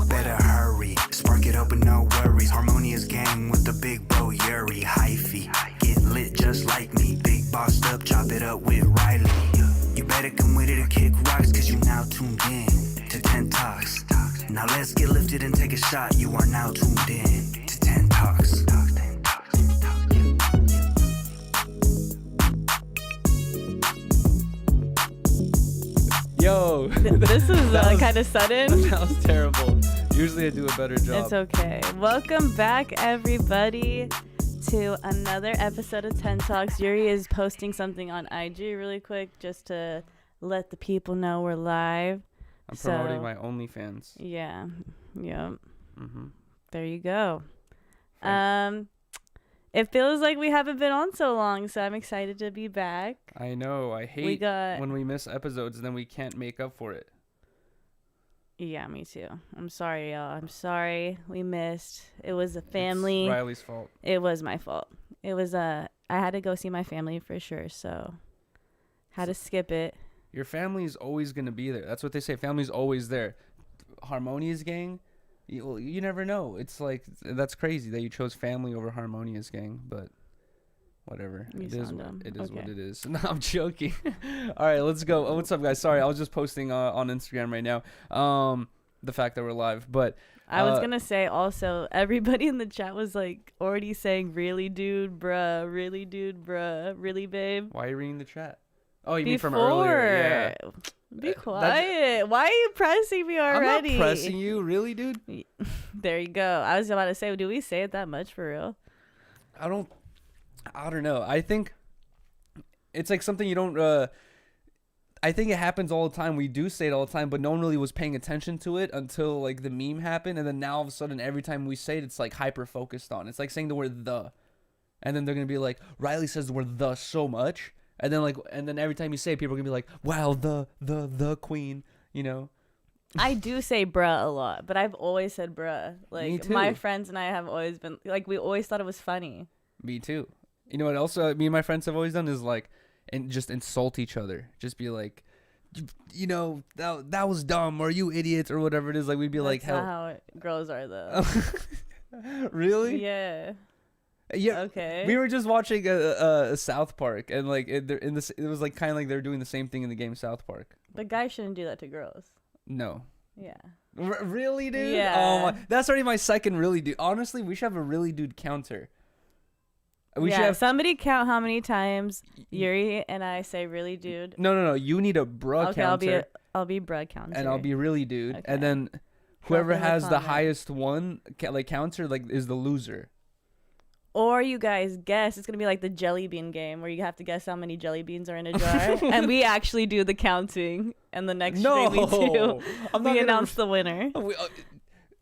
Better hurry, spark it open, no worries. Harmonious gang with the big bro Yuriy, hyphy. Get lit just like me, big bossed up, chop it up with Riley. You better come with it to kick rocks, cause you now tuned in to 10 Talks. Now let's get lifted and take a shot. You are now tuned in to 10 Talks. Yo, This is kind of sudden. That was terrible. Usually I do a better job. It's okay. Welcome back, everybody, to another episode of 10 Talks. Yuriy is posting something on IG really quick just to let the people know we're live. I'm promoting my OnlyFans. Yeah. Yep. Mm-hmm. There you go. It feels like we haven't been on so long, so I'm excited to be back. I know. I hate when we miss episodes and then we can't make up for it. Yeah, me too. I'm sorry, y'all. I'm sorry we missed. It was a family. It's Riley's fault. It was my fault. It was I had to go see my family for sure, so had to skip it. Your family is always going to be there. That's what they say. Family's always there. Harmonious gang, you never know. It's like, that's crazy that you chose family over Harmonious gang, but whatever. It is what it is. No, I'm joking. All right, let's go. What's up, guys? Sorry, I was just posting on Instagram right now the fact that we're live, but I was gonna say also, everybody in the chat was like already saying really dude bruh, really dude bruh, really babe. Why are you reading the chat? Oh, you mean from earlier? Yeah. Be quiet. Why are you pressing me already? I'm not pressing you. Really, dude? There you go. I was about to say, do we say it that much for real? I don't know. I think it's like something you don't I think it happens all the time. We do say it all the time, but no one really was paying attention to it until like the meme happened, and then now all of a sudden every time we say it, it's like hyper focused on. It's like saying the word the, and then they're gonna be like, Riley says the word the so much, and then every time you say it, people are gonna be like, wow, the queen, you know. I do say bruh a lot, but I've always said bruh. Me Like too. my friends and I have always been like, we always thought it was funny. Me too. You know what else me and my friends have always done is like, and just insult each other. Just be like, you know, that was dumb, or you idiots, or whatever it is. Like we'd be like, That's not how girls are though. Really? Yeah. Yeah. Okay. We were just watching a South Park, and like it was like kind of like they're doing the same thing in the game South Park. But guys shouldn't do that to girls. No. Yeah. Really, dude? Yeah. Oh my, that's already my second really dude. Honestly, we should have a really dude counter. We should have somebody count how many times Yuriy and I say really dude. No. You need a bruh counter. I'll be bruh counter. And I'll be really dude. Okay. And then whoever Drop in the has the comment. highest one like counter like is the loser. Or you guys guess. It's gonna be like the jelly bean game where you have to guess how many jelly beans are in a jar, and we actually do the counting. And the next stream we do, we announce the winner.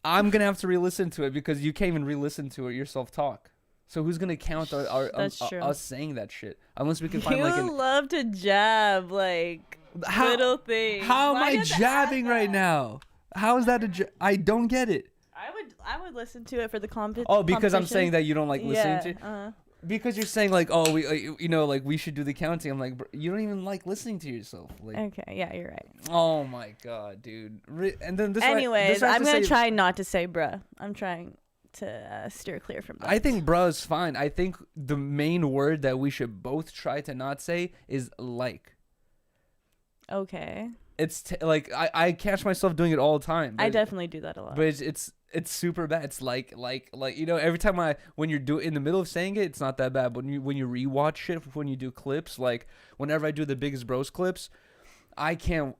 I'm gonna have to re-listen to it because you can't even re-listen to it yourself talk. So who's gonna count us saying that shit? Unless we can find like You love to jab like little things. How am Why I do you have to jabbing add right that? now? How is that I don't get it. I would listen to it for the competition. Oh, because I'm saying that you don't like listening to. Uh-huh. Because you're saying like, oh, we, you know, like we should do the counting. I'm like, you don't even like listening to yourself. Like, Okay, yeah, you're right. oh my god, dude. And then this. Anyways, I'm gonna try not to say bruh. I'm trying to steer clear from that. I think bruh is fine. I think the main word that we should both try to not say is like. Okay. It's like I catch myself doing it all the time. I definitely do that a lot. But it's super bad. It's like you know, every time when you're in the middle of saying it, it's not that bad. But when you rewatch shit, when you do clips, like whenever I do the Biggest Bros clips, I feel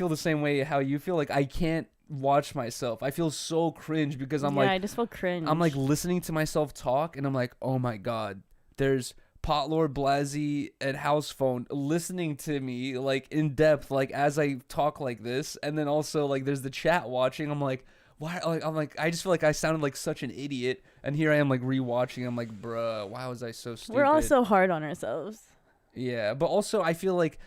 the same way how you feel. Like I can't watch myself. I feel so cringe because I just feel cringe. I'm like listening to myself talk, and I'm like, oh my god, there's Potlord, Blasey, and House Phone listening to me like in depth, like as I talk like this, and then also like there's the chat watching. I'm like, why? Like I'm like, I just feel like I sounded like such an idiot, and here I am like rewatching. I'm like, bruh, why was I so stupid? We're all so hard on ourselves. Yeah, but also I feel like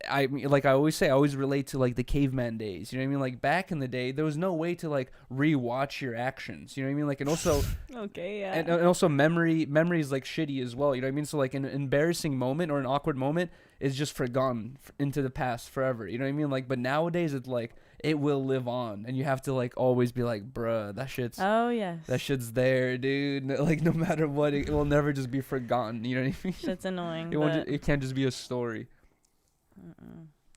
I mean, like I always say, I always relate to like the caveman days. You know what I mean? Like back in the day, there was no way to like rewatch your actions. You know what I mean? Like, and also, Okay, yeah. and also memory is like shitty as well. You know what I mean? So like an embarrassing moment or an awkward moment is just forgotten into the past forever. You know what I mean? Like, but nowadays it's like it will live on, and you have to like always be like, bruh, that shit's. Oh yes. That shit's there, dude. Like no matter what, it will never just be forgotten. You know what I mean? Shit's annoying. It can't just be a story.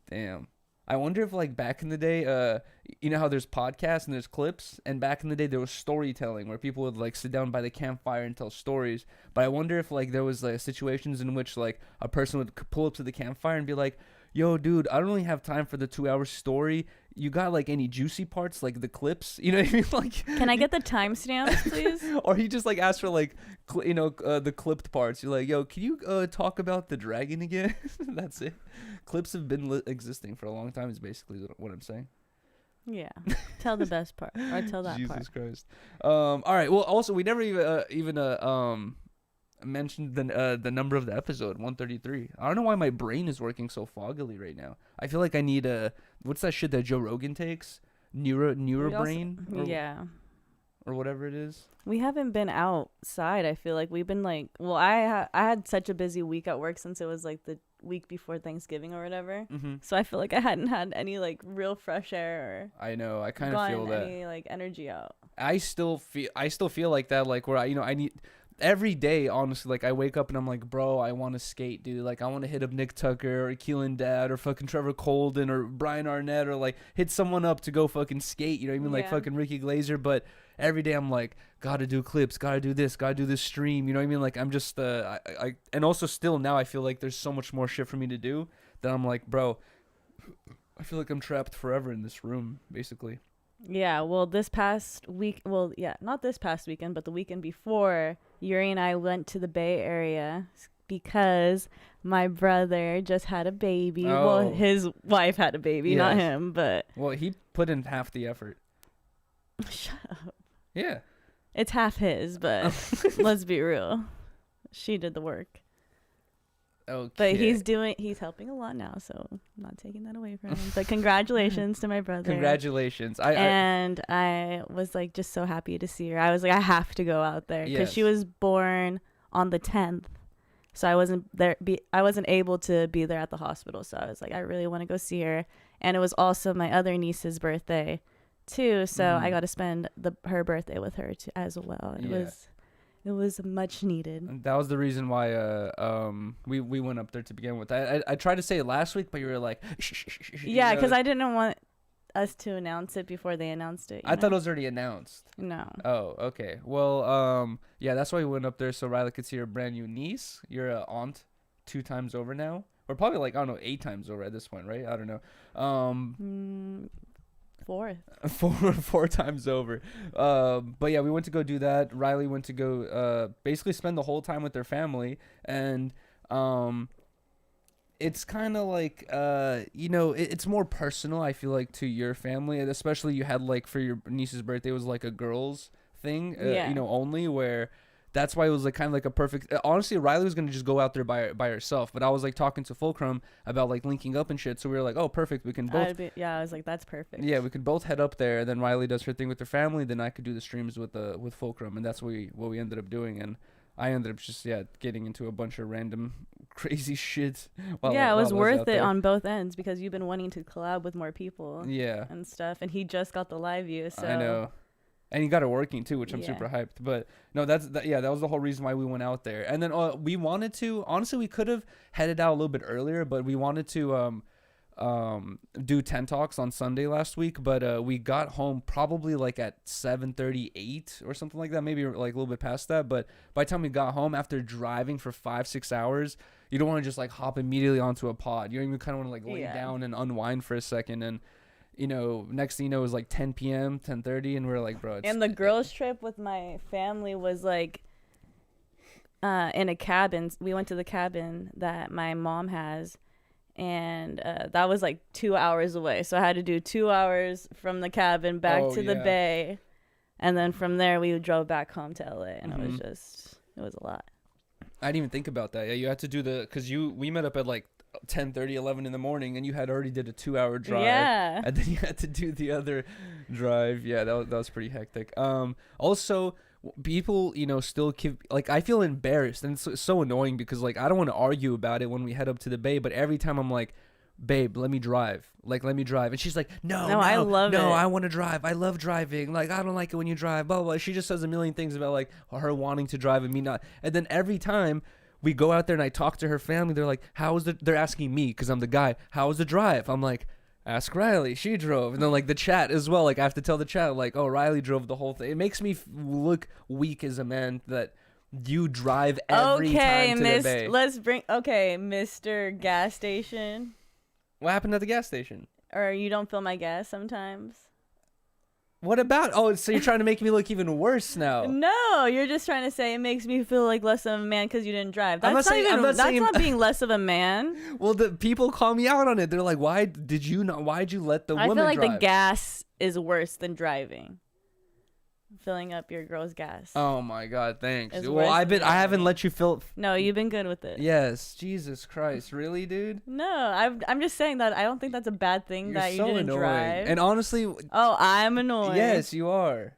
Damn. I wonder if like back in the day, you know how there's podcasts and there's clips, and back in the day there was storytelling where people would like sit down by the campfire and tell stories. But I wonder if like there was like situations in which like a person would pull up to the campfire and be like, yo, dude, I don't really have time for the 2-hour story. You got like any juicy parts, like the clips? You know what I mean? Like, can I get the timestamps, please? Or he just like asked for like, the clipped parts. You're like, yo, can you talk about the dragon again? That's it. Clips have been existing for a long time. Is basically what I'm saying. Yeah. Tell the best part, or tell that Jesus part. Jesus Christ. All right. Well, also we never even mentioned the number of the episode, 133. I don't know why my brain is working so foggily right now. I feel like I need what's that shit that Joe Rogan takes? Neurobrain? Or whatever it is. We haven't been outside. I feel like we've been like, well, I had such a busy week at work since it was like the week before Thanksgiving or whatever. Mm-hmm. So I feel like I hadn't had any like real fresh air or I know. I kind of feel that. any like energy out. I still feel like that, like where I need every day, honestly, like I wake up and I'm like, bro, I want to skate, dude. Like I want to hit up Nick Tucker or Keelan Dad or fucking Trevor Colden or Brian Arnett or like hit someone up to go fucking skate. You know what I mean? Like fucking Ricky Glazer. But every day I'm like, gotta do clips, gotta do this stream. You know what I mean? Like I'm just I and also still now I feel like there's so much more shit for me to do that I'm like, bro, I feel like I'm trapped forever in this room, basically. Yeah, well, this past week, not this past weekend, but the weekend before, Yuri and I went to the Bay Area because my brother just had a baby. Oh. Well, his wife had a baby, not him, but... Well, he put in half the effort. Shut up. Yeah. It's half his, but let's be real. She did the work. Okay. But he's helping a lot now, so I'm not taking that away from him. But congratulations to my brother. Congratulations. I was like just so happy to see her. I was like, I have to go out there because she was born on the 10th. So I wasn't there. I wasn't able to be there at the hospital. So I was like, I really want to go see her. And it was also my other niece's birthday too. So I got to spend her birthday with her too, as well. It was much needed. That was the reason why we went up there to begin with. I tried to say it last week, but you were like, shh. Yeah, because I didn't want us to announce it before they announced it. I thought it was already announced. No. Oh, okay. Well, yeah, that's why we went up there so Riley could see her brand new niece. You're an aunt 2 times over now. Or probably like, I don't know, 8 times over at this point, right? I don't know. 4 times over. But yeah, we went to go do that. Riley went to go basically spend the whole time with their family, and it's kind of like it's more personal, I feel like, to your family, and especially you had like for your niece's birthday, it was like a girls thing, only, where that's why it was like kind of like a perfect. Honestly, Riley was gonna just go out there by herself, but I was like talking to Fulcrum about like linking up and shit. So we were like, oh, perfect, we can both. I was like, that's perfect. Yeah, we could both head up there. Then Riley does her thing with her family. Then I could do the streams with Fulcrum, and that's what we ended up doing. And I ended up just getting into a bunch of random crazy shit. It was worth it on both ends because you've been wanting to collab with more people. Yeah. And stuff, and he just got the live view. So I know. And he got it working too, which I'm super hyped. But no, that was the whole reason why we went out there. And then we wanted to, honestly, we could have headed out a little bit earlier, but we wanted to do 10 Talks on Sunday last week. But we got home probably like at 7:38 or something like that, maybe like a little bit past that. But by the time we got home after driving for 5-6 hours, you don't want to just like hop immediately onto a pod. You even kind of want to like lay down and unwind for a second. And next thing you know, it was like 10 p.m., 10:30, and we're like, bro. And the girls' trip with my family was like in a cabin. We went to the cabin that my mom has, and that was like 2 hours away. So I had to do 2 hours from the cabin back to the bay, and then from there we drove back home to LA, and it was a lot. I didn't even think about that. Yeah, you had to do because we met up at like 10:30, 11 in the morning, and you had already did a 2-hour drive. Yeah. And then you had to do the other drive. Yeah, that was pretty hectic. Also, people, still keep, like, I feel embarrassed, and it's so annoying because, like, I don't want to argue about it when we head up to the bay, but every time I'm like, babe, let me drive. Like, let me drive. And she's like, no, I love it. No, I want to drive. I love driving. Like, I don't like it when you drive. Blah, blah, blah. She just says a million things about, like, her wanting to drive and me not. And then every time we go out there and I talk to her family, they're like, they're asking me because I'm the guy, how was the drive? I'm like, ask Riley. She drove. And then, like, the chat as well. Like, I have to tell the chat, like, oh, Riley drove the whole thing. It makes me look weak as a man that you drive every time to the bay. Mr. Gas Station. What happened at the gas station? Or you don't fill my gas sometimes? What about? Oh, so you're trying to make me look even worse now? No, you're just trying to say it makes me feel like less of a man because you didn't drive. That's not being less of a man. Well, the people call me out on it. They're like, why'd you let the woman drive? I feel like the gas is worse than driving. Filling up your girl's gas. Oh my God, thanks. Well, I haven't let you fill. No, you've been good with it. Yes, Jesus Christ, really, dude? No, I'm just saying that I don't think that's a bad thing that you didn't drive. And honestly, I'm annoying. Yes, you are.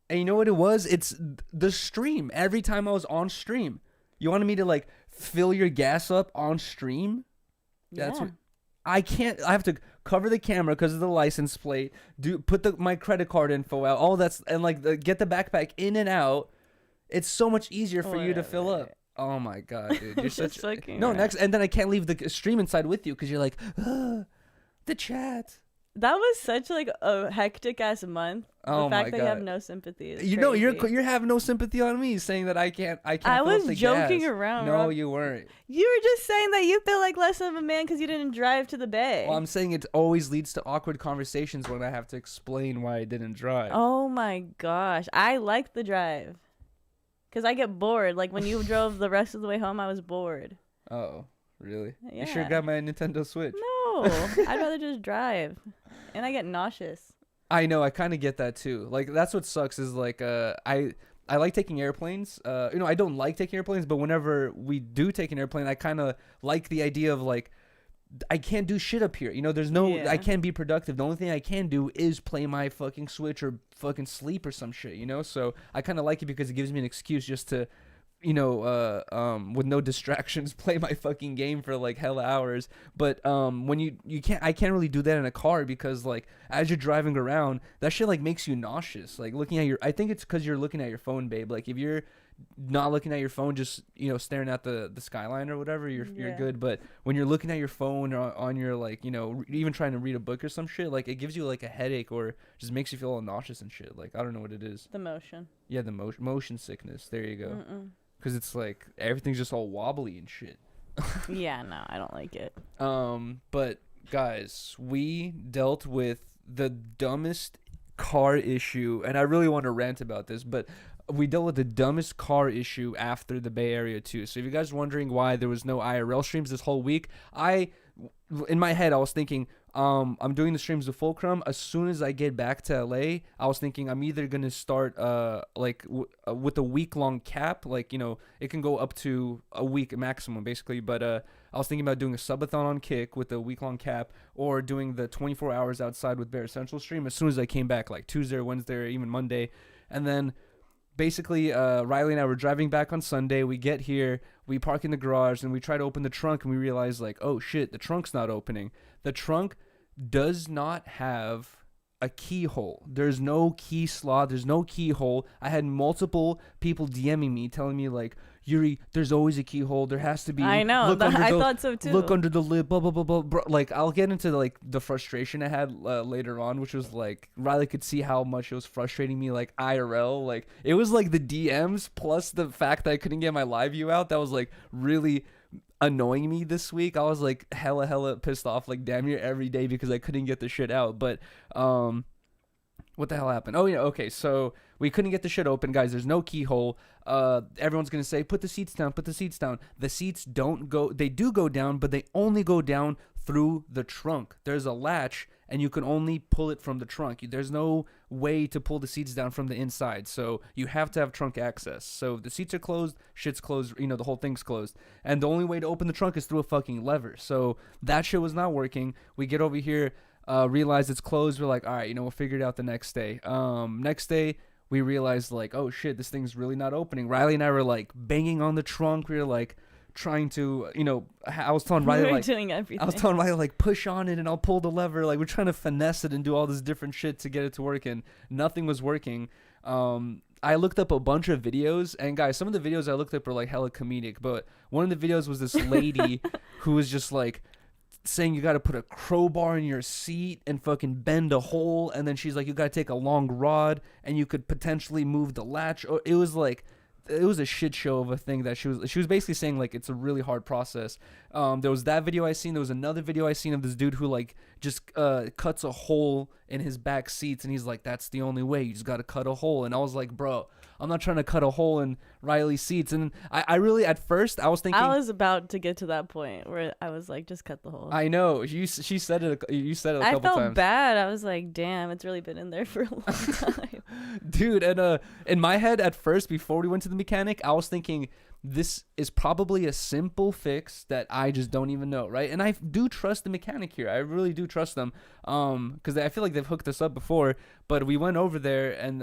And you know what it was? It's the stream. Every time I was on stream, you wanted me to, like, fill your gas up on stream. That's what. I can't. I have to cover the camera because of the license plate. Put my credit card info out. All that's and like get the backpack in and out. It's so much easier for you to fill up. Oh my God, dude, you're such. Next, and then I can't leave the stream inside with you because you're like, the chat. That was such like a hectic ass month. Oh the fact my that God. you have no sympathy. Is you crazy. know you're having no sympathy on me, saying that I can't. I was joking around. No, you weren't. You were just saying that you feel like less of a man because you didn't drive to the bay. Well, I'm saying it always leads to awkward conversations when I have to explain why I didn't drive. Oh my gosh, I like the drive, because I get bored. Like when you drove the rest of the way home, I was bored. Oh, really? Yeah. You sure got my Nintendo Switch? No, I'd rather just drive, and I get nauseous. I know, I kind of get that too. Like that's what sucks is like I like taking airplanes. I don't like taking airplanes, but whenever we do take an airplane, I kind of like the idea of like I can't do shit up here. There's no I can't be productive. The only thing I can do is play my fucking Switch or fucking sleep or some shit, So I kind of like it because it gives me an excuse just to with no distractions, play my fucking game for like hella hours. But when I can't really do that in a car because like as you're driving around, that shit like makes you nauseous. Like looking at I think it's because you're looking at your phone, babe. Like if you're not looking at your phone, just staring at the skyline or whatever, you're good. But when you're looking at your phone or on your like even trying to read a book or some shit, like it gives you like a headache or just makes you feel all nauseous and shit. Like I don't know what it is. The motion. Yeah, the motion sickness. There you go. Because it's like everything's just all wobbly and shit. Yeah, no, I don't like it. But guys, we dealt with the dumbest car issue, and I really want to rant about this, but we dealt with the dumbest car issue after the Bay Area too. So if you guys are wondering why there was no IRL streams this whole week, in my head I was thinking, I'm doing the streams with Fulcrum. As soon as I get back to LA, I was thinking I'm either gonna start with a week-long cap, like it can go up to a week maximum basically. But I was thinking about doing a subathon on Kick with a week-long cap, or doing the 24 hours outside with Bear Central stream as soon as I came back, like Tuesday or Wednesday or even Monday. And then basically Riley and I were driving back on Sunday. We get here, we park in the garage, and we try to open the trunk, and we realize like, oh shit, the trunk's not opening. The trunk does not have a keyhole. There's no key slot. There's no keyhole. I had multiple people DMing me telling me like, Yuri, there's always a keyhole. There has to be. I know. I thought so too. Look under the lid. Blah blah blah blah. Bro, like I'll get into like the frustration I had later on, which was like Riley could see how much it was frustrating me. Like IRL, like it was like the DMs plus the fact that I couldn't get my live view out. That was like really annoying me this week. I was like hella pissed off like damn near every day because I couldn't get the shit out. But what the hell happened? Oh yeah, okay, so we couldn't get the shit open, guys. There's no keyhole. Everyone's gonna say put the seats down. The seats don't go. They do go down, but they only go down through the trunk. There's a latch, and you can only pull it from the trunk. There's no way to pull the seats down from the inside, so you have to have trunk access. So if the seats are closed, shit's closed, you know, the whole thing's closed, and the only way to open the trunk is through a fucking lever. So that shit was not working. We get over here, realize it's closed. We're like, all right, you know, we'll figure it out the next day. Next day we realized, like, oh shit, this thing's really not opening. Riley and I were like banging on the trunk. We were like trying to, you know, I was telling Riley, like, doing everything. I was telling Riley, like, push on it and I'll pull the lever. Like, we're trying to finesse it and do all this different shit to get it to work, and nothing was working. I looked up a bunch of videos, and guys, some of the videos I looked up were like hella comedic, but one of the videos was this lady who was just like saying you got to put a crowbar in your seat and fucking bend a hole, and then she's like, you got to take a long rod and you could potentially move the latch. Or it was like, it was a shit show of a thing that she was basically saying, like, it's a really hard process. There was that video I seen. There was another video I seen of this dude who like just cuts a hole in his back seats, and he's like, that's the only way, you just got to cut a hole. And I was like, bro, I'm not trying to cut a hole in Riley's seats. And I really, at first I was thinking, I was about to get to that point where I was like, just cut the hole. I know she said it. You said it a couple times. I felt bad. I was like, damn, it's really been in there for a long time. Dude, and in my head at first, before we went to the mechanic, I was thinking this is probably a simple fix that I just don't even know, right? And I do trust the mechanic here. I really do trust them, because I feel like they've hooked us up before. But we went over there, and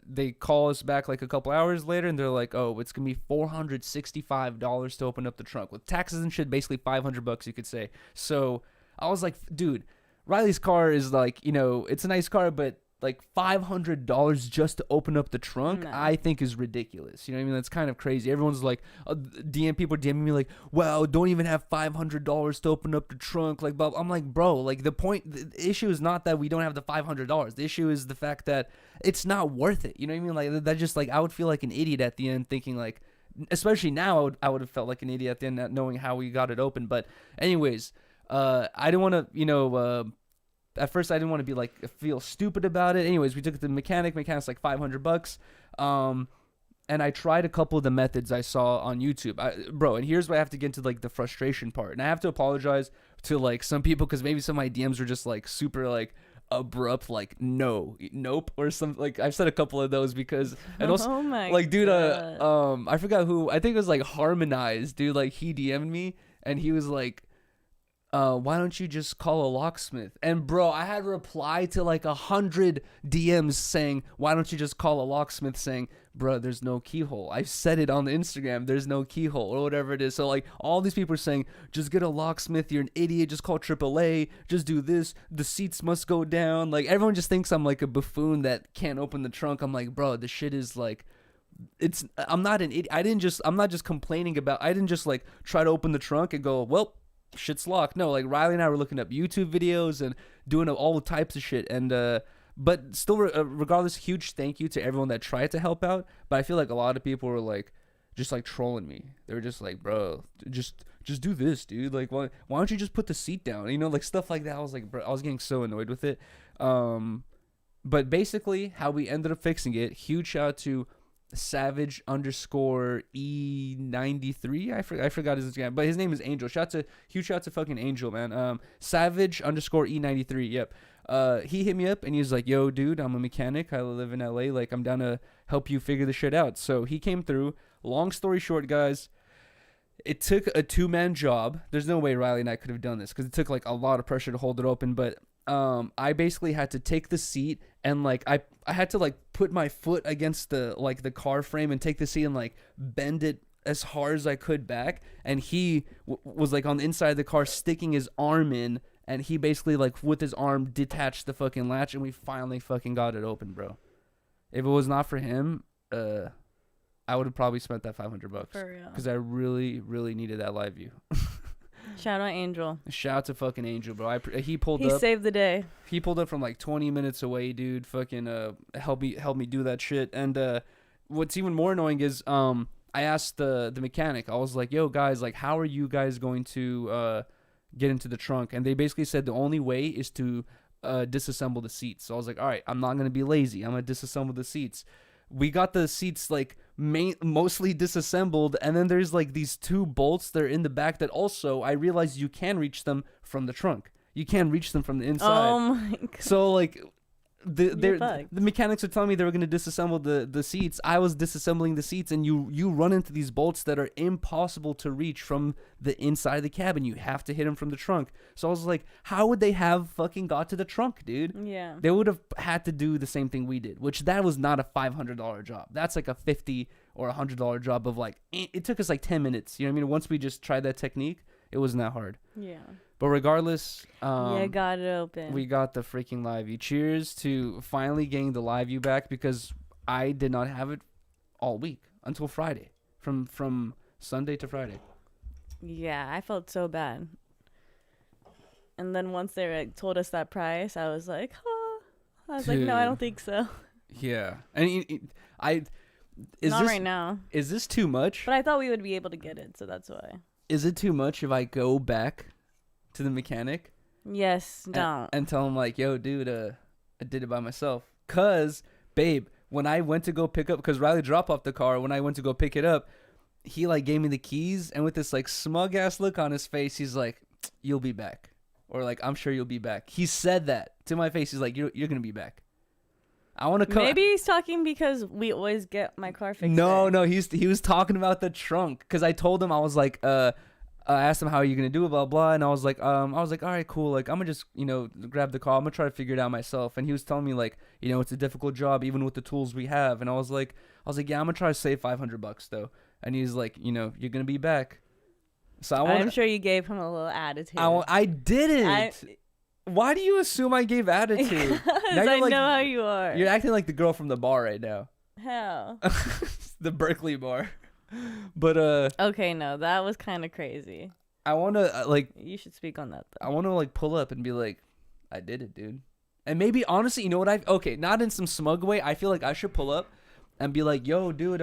they call us back like a couple hours later, and they're like, oh, it's gonna be $465 to open up the trunk with taxes and shit, basically $500, you could say. So I was like, dude, Riley's car is like, you know, it's a nice car, but like $500 just to open up the trunk, No. I think is ridiculous. You know what I mean? That's kind of crazy. Everyone's like, people DMing me like, wow, don't even have $500 to open up the trunk. Like, but I'm like, bro, like the issue is not that we don't have the $500. The issue is the fact that it's not worth it. You know what I mean? Like that just like, I would feel like an idiot at the end thinking like, especially now I would have felt like an idiot at the end not knowing how we got it open. But anyways, I didn't want to, you know, at first I didn't want to be like feel stupid about it. Anyways, we took it to the mechanic's like $500. And I tried a couple of the methods I saw on YouTube, bro. And here's where I have to get into like the frustration part. And I have to apologize to like some people, because maybe some of my DMs were just like super like abrupt, like nope, or something. Like I've said a couple of those because, and also Oh my like, dude, God. I forgot who. I think it was like Harmonized, dude. Like he DM'd me and he was like, why don't you just call a locksmith? And bro, I had reply to like 100 DMs saying, why don't you just call a locksmith, saying, bro, there's no keyhole. I said it on the Instagram, there's no keyhole, or whatever it is. So like all these people are saying, just get a locksmith, you're an idiot, just call AAA, just do this, the seats must go down. Like everyone just thinks I'm like a buffoon that can't open the trunk. I'm like, bro, the shit is like, I'm not an idiot. I'm not just complaining about, I didn't just like try to open the trunk and go, well, shit's locked. No, like Riley and I were looking up YouTube videos and doing all types of shit. And but still, regardless, huge thank you to everyone that tried to help out. But I feel like a lot of people were like just like trolling me. They were just like, bro, just do this, dude. Like, why don't you just put the seat down? You know, like stuff like that. I was like, bro, I was getting so annoyed with it. But basically, how we ended up fixing it. Huge shout out to Savage _E93. I forgot his Instagram, but his name is Angel. Huge shout out to fucking Angel, man. Savage _E93. Yep. He hit me up and he was like, yo, dude, I'm a mechanic. I live in LA. Like, I'm down to help you figure the shit out. So he came through. Long story short, guys, it took a 2-man job. There's no way Riley and I could have done this because it took like a lot of pressure to hold it open. But I basically had to take the seat and like I had to like put my foot against the car frame and take the seat and like bend it as hard as I could back. And he was like on the inside of the car sticking his arm in, and he basically like with his arm detached the fucking latch, and we finally fucking got it open, bro. If it was not for him, I would have probably spent that $500 For real. because I really, really needed that live view. Shout out Angel. Shout out to fucking Angel, bro. He pulled He up. saved the day. He pulled up from like 20 minutes away, dude. Fucking help me do that shit. And what's even more annoying is I asked the mechanic. I was like, yo, guys, like, how are you guys going to get into the trunk? And they basically said the only way is to disassemble the seats. So I was like, all right, I'm not gonna be lazy. I'm gonna disassemble the seats. We got the seats like mostly disassembled, and then there's like these 2 bolts that are in the back that also I realized you can reach them from the trunk. You can't reach them from the inside. Oh my god. So like You're the fucked. mechanics are telling me they were going to disassemble the seats. I was disassembling the seats, and you run into these bolts that are impossible to reach from the inside of the cabin. You have to hit them from the trunk. So I was like, how would they have fucking got to the trunk, dude? Yeah. They would have had to do the same thing we did, which that was not a $500 job. That's like a $50 or $100 job of like, it took us like 10 minutes. You know what I mean? Once we just tried that technique, it wasn't that hard. Yeah. But regardless, Got it open. we got the freaking live view. Cheers to finally getting the live view back, because I did not have it all week until Friday, from Sunday to Friday. Yeah, I felt so bad. And then once they like, told us that price, I was like, huh. I was like, no, I Dude. don't think so. Yeah, and Not right now. Is this too much? But I thought we would be able to get it, so that's why. Is it too much if I go back to the mechanic? Yes, don't. And tell him like, yo, dude, I did it by myself. Cause, babe, when I went to go pick up, cause Riley dropped off the car. When I went to go pick it up, he like gave me the keys, and with this like smug ass look on his face, he's like, "You'll be back," or like, "I'm sure you'll be back." He said that to my face. He's like, "You're gonna be back." I want to come. Maybe he's talking because we always get my car fixed. No, there. no, he was talking about the trunk, because I told him, I was like, I asked him how are you gonna do it, blah blah, and I was like, all right, cool, like I'm gonna just grab the car, I'm gonna try to figure it out myself. And he was telling me like, it's a difficult job even with the tools we have, and I was like, yeah, I'm gonna try to save $500 though. And he's like, you're gonna be back. So I'm sure you gave him a little attitude. I didn't. Why do you assume I gave attitude? Because I know how you are. You're acting like the girl from the bar right now. How? The Berkeley bar. But Okay, no, that was kind of crazy. I want to You should speak on that though. I want to like pull up and be like, I did it, dude. And maybe honestly, you know what okay, not in some smug way. I feel like I should pull up and be like, yo, dude,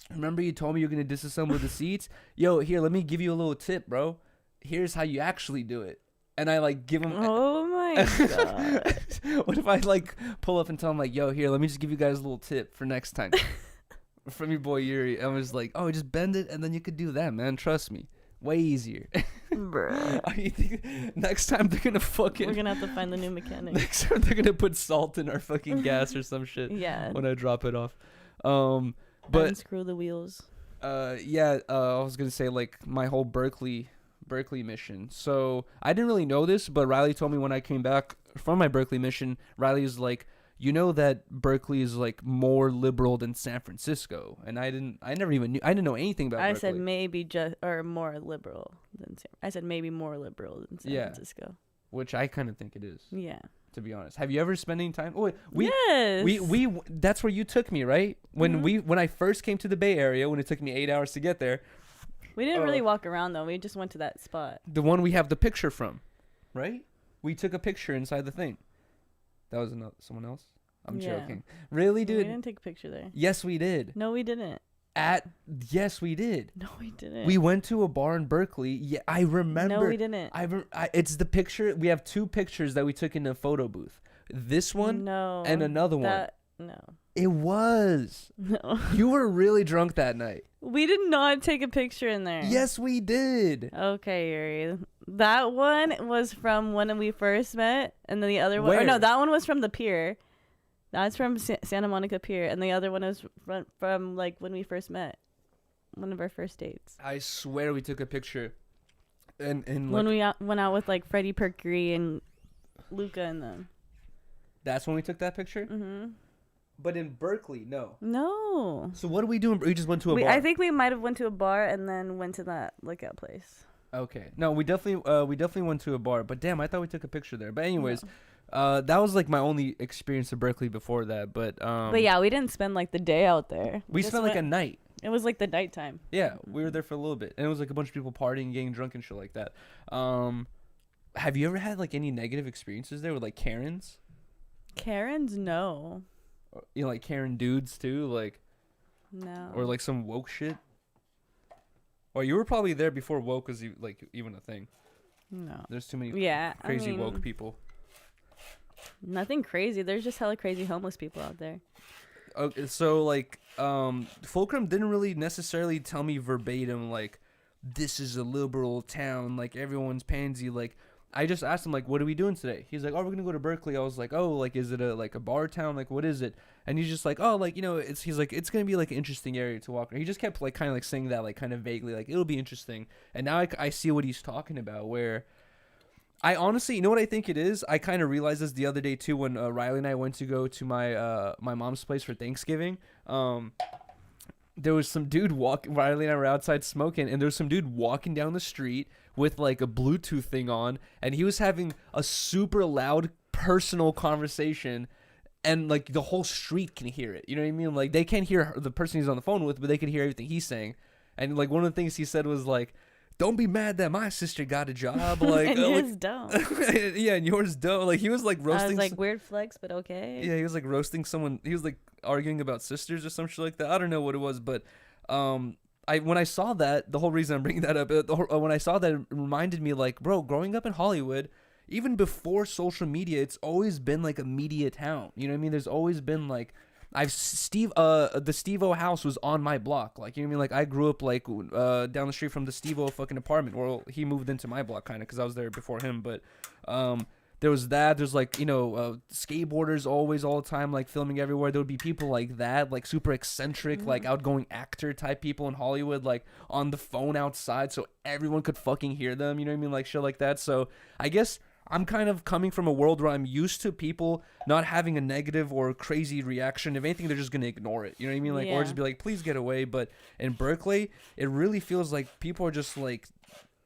remember you told me you're going to disassemble the seats? Yo, here, let me give you a little tip, bro. Here's how you actually do it. And I like give him. Oh my god. What if I like pull up and tell him like, yo, here, let me just give you guys a little tip for next time. From your boy Yuriy. I was like, oh, just bend it and then you could do that, man. Trust me. Way easier. Bruh. You think next time they're gonna fucking We're gonna have to find the new mechanic. next time they're gonna put salt in our fucking gas or some shit. Yeah. When I drop it off. But unscrew the wheels. I was gonna say like my whole Berkeley mission. So I didn't really know this, but Riley told me when I came back from my Berkeley mission, Riley was like, that Berkeley is like more liberal than San Francisco, and I didn't know anything about I Berkeley. said maybe more liberal than more liberal than San Francisco. Which I kind of think it is. Yeah. To be honest, have you ever spent any time? Oh, yes. we that's where you took me, right? When when I first came to the Bay Area, when it took me 8 hours to get there. We didn't really walk around though. We just went to that spot. The one we have the picture from, right? We took a picture inside the thing. That was someone else. I'm joking. Really, dude? We didn't take a picture there. Yes, we did. No, we didn't. Yes, we did. No, we didn't. We went to a bar in Berkeley. Yeah, I remember. No, we didn't. It's the picture. We have two pictures that we took in a photo booth. This one and another one. No. It was. No. You were really drunk that night. We did not take a picture in there. Yes, we did. Okay, Yuri. That one was from when we first met, and then the other one. Where? Or no, that one was from the pier. That's from Santa Monica Pier, and the other one was from like when we first met, one of our first dates. I swear we took a picture. And when we went out with like Freddie Mercury and Luca and them. That's when we took that picture? Mm-hmm. But in Berkeley, no. No. So what did we do? We just went to a bar. I think we might have went to a bar and then went to that lookout place. Okay. No, we definitely went to a bar. But damn, I thought we took a picture there. But anyways, that was like my only experience of Berkeley before that. But yeah, we didn't spend like the day out there. We spent like a night. It was like the nighttime. Yeah, we were there for a little bit, and it was like a bunch of people partying, getting drunk, and shit like that. Have you ever had like any negative experiences there with like Karens? Karens, no. Like Karen dudes too, like. No. Or like some woke shit. Or you were probably there before woke was even a thing. No. There's too many crazy woke people. Nothing crazy. There's just hella crazy homeless people out there. Okay, so like Fulcrum didn't really necessarily tell me verbatim like this is a liberal town, like everyone's pansy, like I just asked him like, what are we doing today? He's like, oh, we're gonna go to Berkeley. I was like, oh, like, is it a bar town? Like, what is it? And he's just like, oh, like, he's like, it's gonna be like an interesting area to walk. He just kept like kind of like saying that like kind of vaguely, like it'll be interesting. And now I see what he's talking about. Where I honestly, you know what I think it is? I kind of realized this the other day too when Riley and I went to go to my mom's place for Thanksgiving. There was some dude Riley and I were outside smoking, and there was some dude walking down the street with like a Bluetooth thing on, and he was having a super loud personal conversation, and like the whole street can hear it. You know what I mean? Like they can't hear the person he's on the phone with, but they can hear everything he's saying. And like one of the things he said was like, don't be mad that my sister got a job. Like, and yours don't. Yeah, and yours don't. Like he was like roasting. I was like, weird flex, but okay. Yeah, he was like roasting someone. He was like arguing about sisters or some shit like that. I don't know what it was, but when I saw that, the whole reason I'm bringing that up, when I saw that, it reminded me like, bro, growing up in Hollywood, even before social media, it's always been like a media town. You know what I mean? There's always been like, the Steve-O house was on my block. Like, you know what I mean? Like, I grew up like down the street from the Steve-O fucking apartment. Well, he moved into my block kind of because I was there before him. But there was that. There's like, skateboarders always all the time, like filming everywhere. There would be people like that, like super eccentric, like outgoing actor type people in Hollywood, like on the phone outside so everyone could fucking hear them. You know what I mean? Like shit like that. So I guess I'm kind of coming from a world where I'm used to people not having a negative or crazy reaction. If anything, they're just going to ignore it. You know what I mean? Like, or just be like, please get away. But in Berkeley, it really feels like people are just like,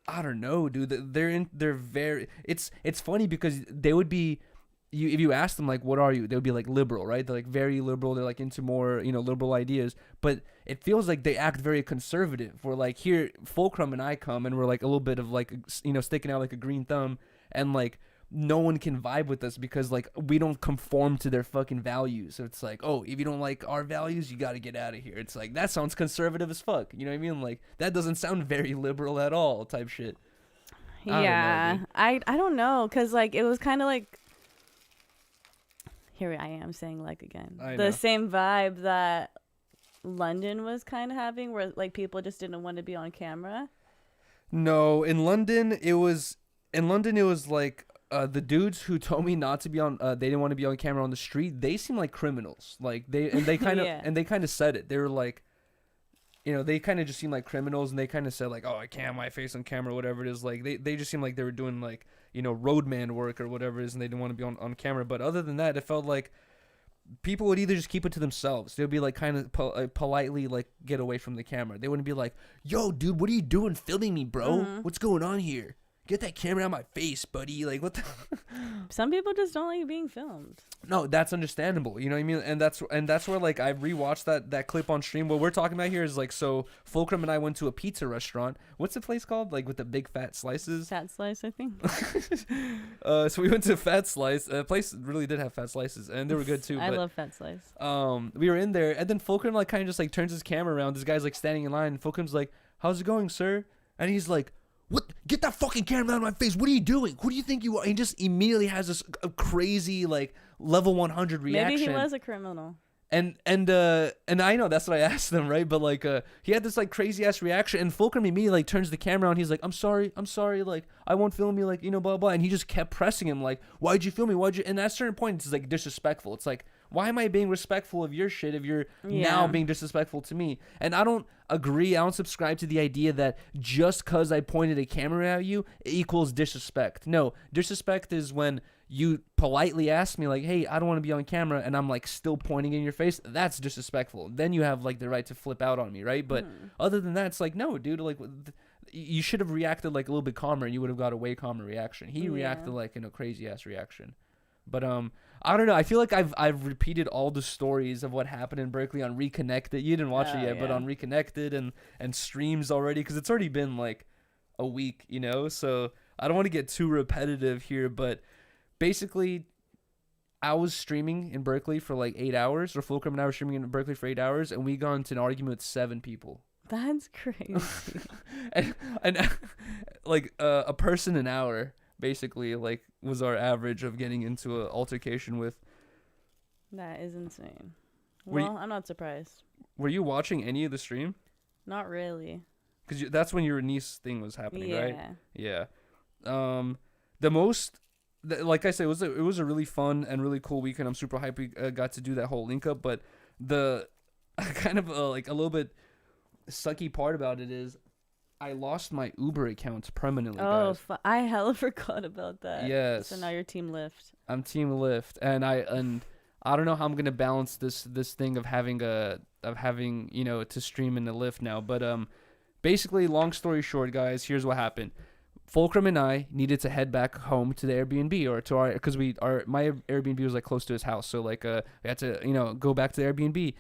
I don't know, dude. They're very, it's funny because they would be, if you ask them like, what are you? They would be like liberal, right? They're like very liberal. They're like into more, liberal ideas. But it feels like they act very conservative. We're like, here, Fulcrum and I come and we're like a little bit of like, sticking out like a green thumb. And like no one can vibe with us because like we don't conform to their fucking values. So it's like, oh, if you don't like our values, you got to get out of here. It's like, that sounds conservative as fuck. You know what I mean? Like that doesn't sound very liberal at all type shit. I don't know. Cause like it was kind of like, here I am saying like again, the same vibe that London was kind of having where like people just didn't want to be on camera. No, in London it was like the dudes who told me not to be on they didn't want to be on camera on the street. They seem like criminals. Like they kind of and they kind of said it. They were like, they kind of just seem like criminals, and they kind of said like, oh, I can't have my face on camera, whatever it is. Like they just seemed like they were doing like roadman work or whatever it is, and they didn't want to be on camera. But other than that, it felt like people would either just keep it to themselves. They'd be like kind of politely like get away from the camera. They wouldn't be like, yo, dude, what are you doing filming me, bro? What's going on here? Get that camera out of my face, buddy. Like, what the... Some people just don't like being filmed. No, that's understandable. You know what I mean? And that's where, like, I rewatched that clip on stream. What we're talking about here is, like, so Fulcrum and I went to a pizza restaurant. What's the place called? Like, with the big fat slices? Fat Slice, I think. So we went to Fat Slice. The place really did have fat slices, and they were good, too. I love Fat Slice. We were in there, and then Fulcrum, like, kind of just, like, turns his camera around. This guy's, like, standing in line, and Fulcrum's like, how's it going, sir? And he's like, what? Get that fucking camera out of my face. What are you doing? Who do you think you are? And he just immediately has this crazy, like, level 100 reaction. Maybe he was a criminal. And I know that's what I asked them, right? But like he had this like crazy ass reaction, and Fulcrum immediately like turns the camera on. He's like, I'm sorry, like I won't film you, like blah blah. And he just kept pressing him like, why'd you film me? And at a certain point, it's like disrespectful. It's like, why am I being respectful of your shit if you're now being disrespectful to me? And I don't agree. I don't subscribe to the idea that just because I pointed a camera at you equals disrespect. No, disrespect is when you politely ask me like, hey, I don't want to be on camera, and I'm like still pointing in your face. That's disrespectful. Then you have like the right to flip out on me, right? But other than that, it's like, no, dude, like you should have reacted like a little bit calmer, and you would have got a way calmer reaction. He reacted like in a crazy ass reaction. But I don't know. I feel like I've repeated all the stories of what happened in Berkeley on Reconnected. You didn't watch it yet, but on Reconnected and streams already, because it's already been like a week, So I don't want to get too repetitive here, but basically, I was streaming in Berkeley for like 8 hours, or Fulcrum and I were streaming in Berkeley for 8 hours, and we got into an argument with 7 people. That's crazy. and like a person an hour, basically, like was our average of getting into an altercation with. That is insane. Well, I'm not surprised. Were you watching any of the stream? Not really. Because that's when your niece thing was happening, right? Yeah. like I said, it was a really fun and really cool weekend. I'm super hyped we got to do that whole link up, but the kind of like a little bit sucky part about it is I lost my Uber account permanently, guys. I hella forgot about that. Yes. So now you're Team Lyft. I'm Team Lyft, and I don't know how I'm gonna balance this thing of having to stream in the Lyft now. But basically, long story short, guys, here's what happened. Fulcrum and I needed to head back home to the Airbnb or to because my Airbnb was like close to his house, so like we had to go back to the Airbnb.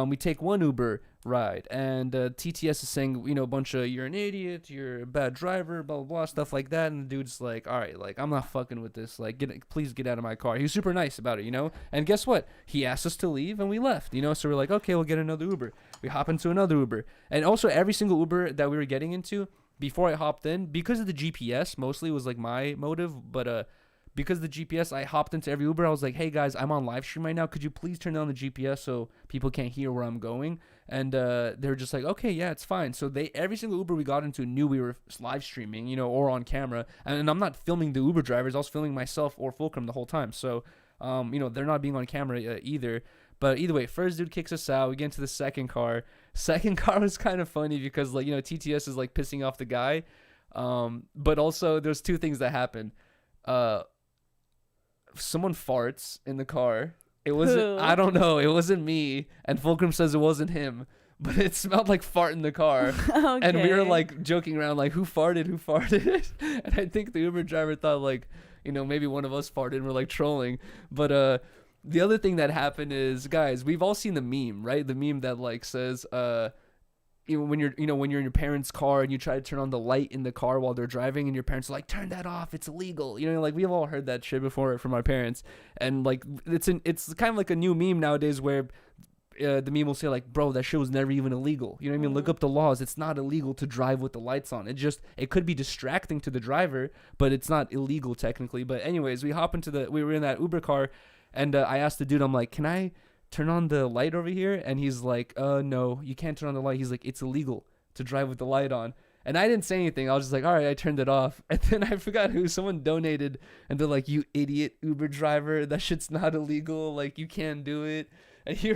We take one Uber ride, and TTS is saying, a bunch of you're an idiot, you're a bad driver, blah blah blah, stuff like that. And the dude's like, all right, like I'm not fucking with this. Like, please get out of my car. He was super nice about it, And guess what? He asked us to leave, and we left, So we're like, okay, we'll get another Uber. We hop into another Uber, and also every single Uber that we were getting into before I hopped in, because of the GPS, mostly was like my motive, but because of the GPS, I hopped into every Uber. I was like, hey guys, I'm on live stream right now. Could you please turn on the GPS so people can't hear where I'm going? And they were just like, okay, yeah, it's fine. So every single Uber we got into knew we were live streaming, or on camera. And I'm not filming the Uber drivers. I was filming myself or Fulcrum the whole time. So, they're not being on camera either. But either way, first dude kicks us out. We get into the second car. Second car was kind of funny because, TTS is, pissing off the guy. But also, there's two things that happen. Someone farts in the car. It wasn't, I don't know, it wasn't me. And Fulcrum says it wasn't him. But it smelled like fart in the car. Okay. And we were, joking around, who farted? And I think the Uber driver thought, maybe one of us farted and we're, trolling. But, the other thing that happened is, guys, we've all seen the meme, right? The meme that says, when you're in your parents' car and you try to turn on the light in the car while they're driving, and your parents are like, turn that off, it's illegal. We've all heard that shit before from our parents, and it's kind of like a new meme nowadays where the meme will say bro, that shit was never even illegal. You know what I mean? Look up the laws. It's not illegal to drive with the lights on. It could be distracting to the driver, but it's not illegal technically. But anyways, we were in that Uber car. And I asked the dude, I'm like, can I turn on the light over here? And he's like, no, you can't turn on the light. He's like, it's illegal to drive with the light on. And I didn't say anything. I was just like, all right, I turned it off. And then I forgot who. Someone donated. And they're like, you idiot Uber driver. That shit's not illegal. You can't do it. And he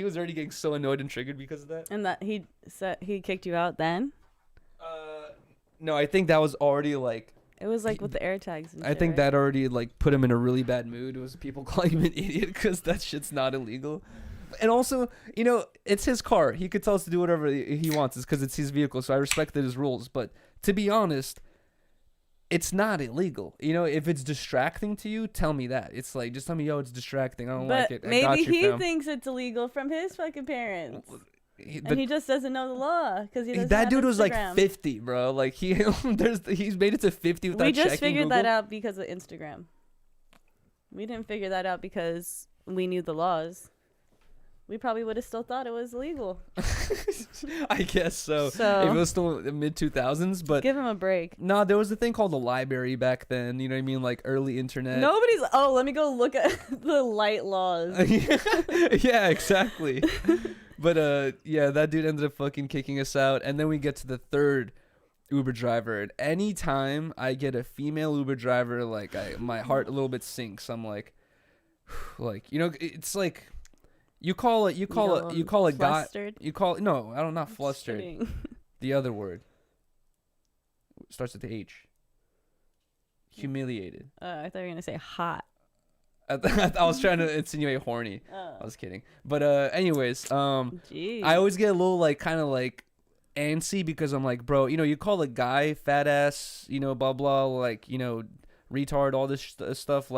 was already getting so annoyed and triggered because of that. And that he said he kicked you out then? No, I think that was already It was with the air tags and I think that already put him in a really bad mood. It was people calling him an idiot because that shit's not illegal. And also, it's his car. He could tell us to do whatever he wants. It's because it's his vehicle, so I respected his rules. But to be honest, it's not illegal. If it's distracting to you, tell me that. It's just tell me, yo, it's distracting. I don't like it. Maybe he thinks it's illegal from his fucking parents. And he just doesn't know the law because he doesn't that have dude was Instagram. 50, bro. He's made it to 50 without checking We just figured Google. that out because of Instagram. We didn't figure that out because we knew the laws. We probably would have still thought it was illegal. I guess so. If it was still mid 2000s, but give him a break. No, there was a thing called the library back then. You know what I mean? Early internet. Nobody's. Oh, let me go look at the light laws. Yeah, exactly. But that dude ended up fucking kicking us out, and then we get to the third Uber driver. And anytime I get a female Uber driver, my heart a little bit sinks. I'm it's you call a guy. No, I'm not flustered. The other word starts with the H. Humiliated. I thought you were gonna say hot. I was trying to insinuate horny. I was kidding. But anyways, I always get a little antsy because I'm like, bro, you call a guy fat ass, blah blah, retard, all this stuff,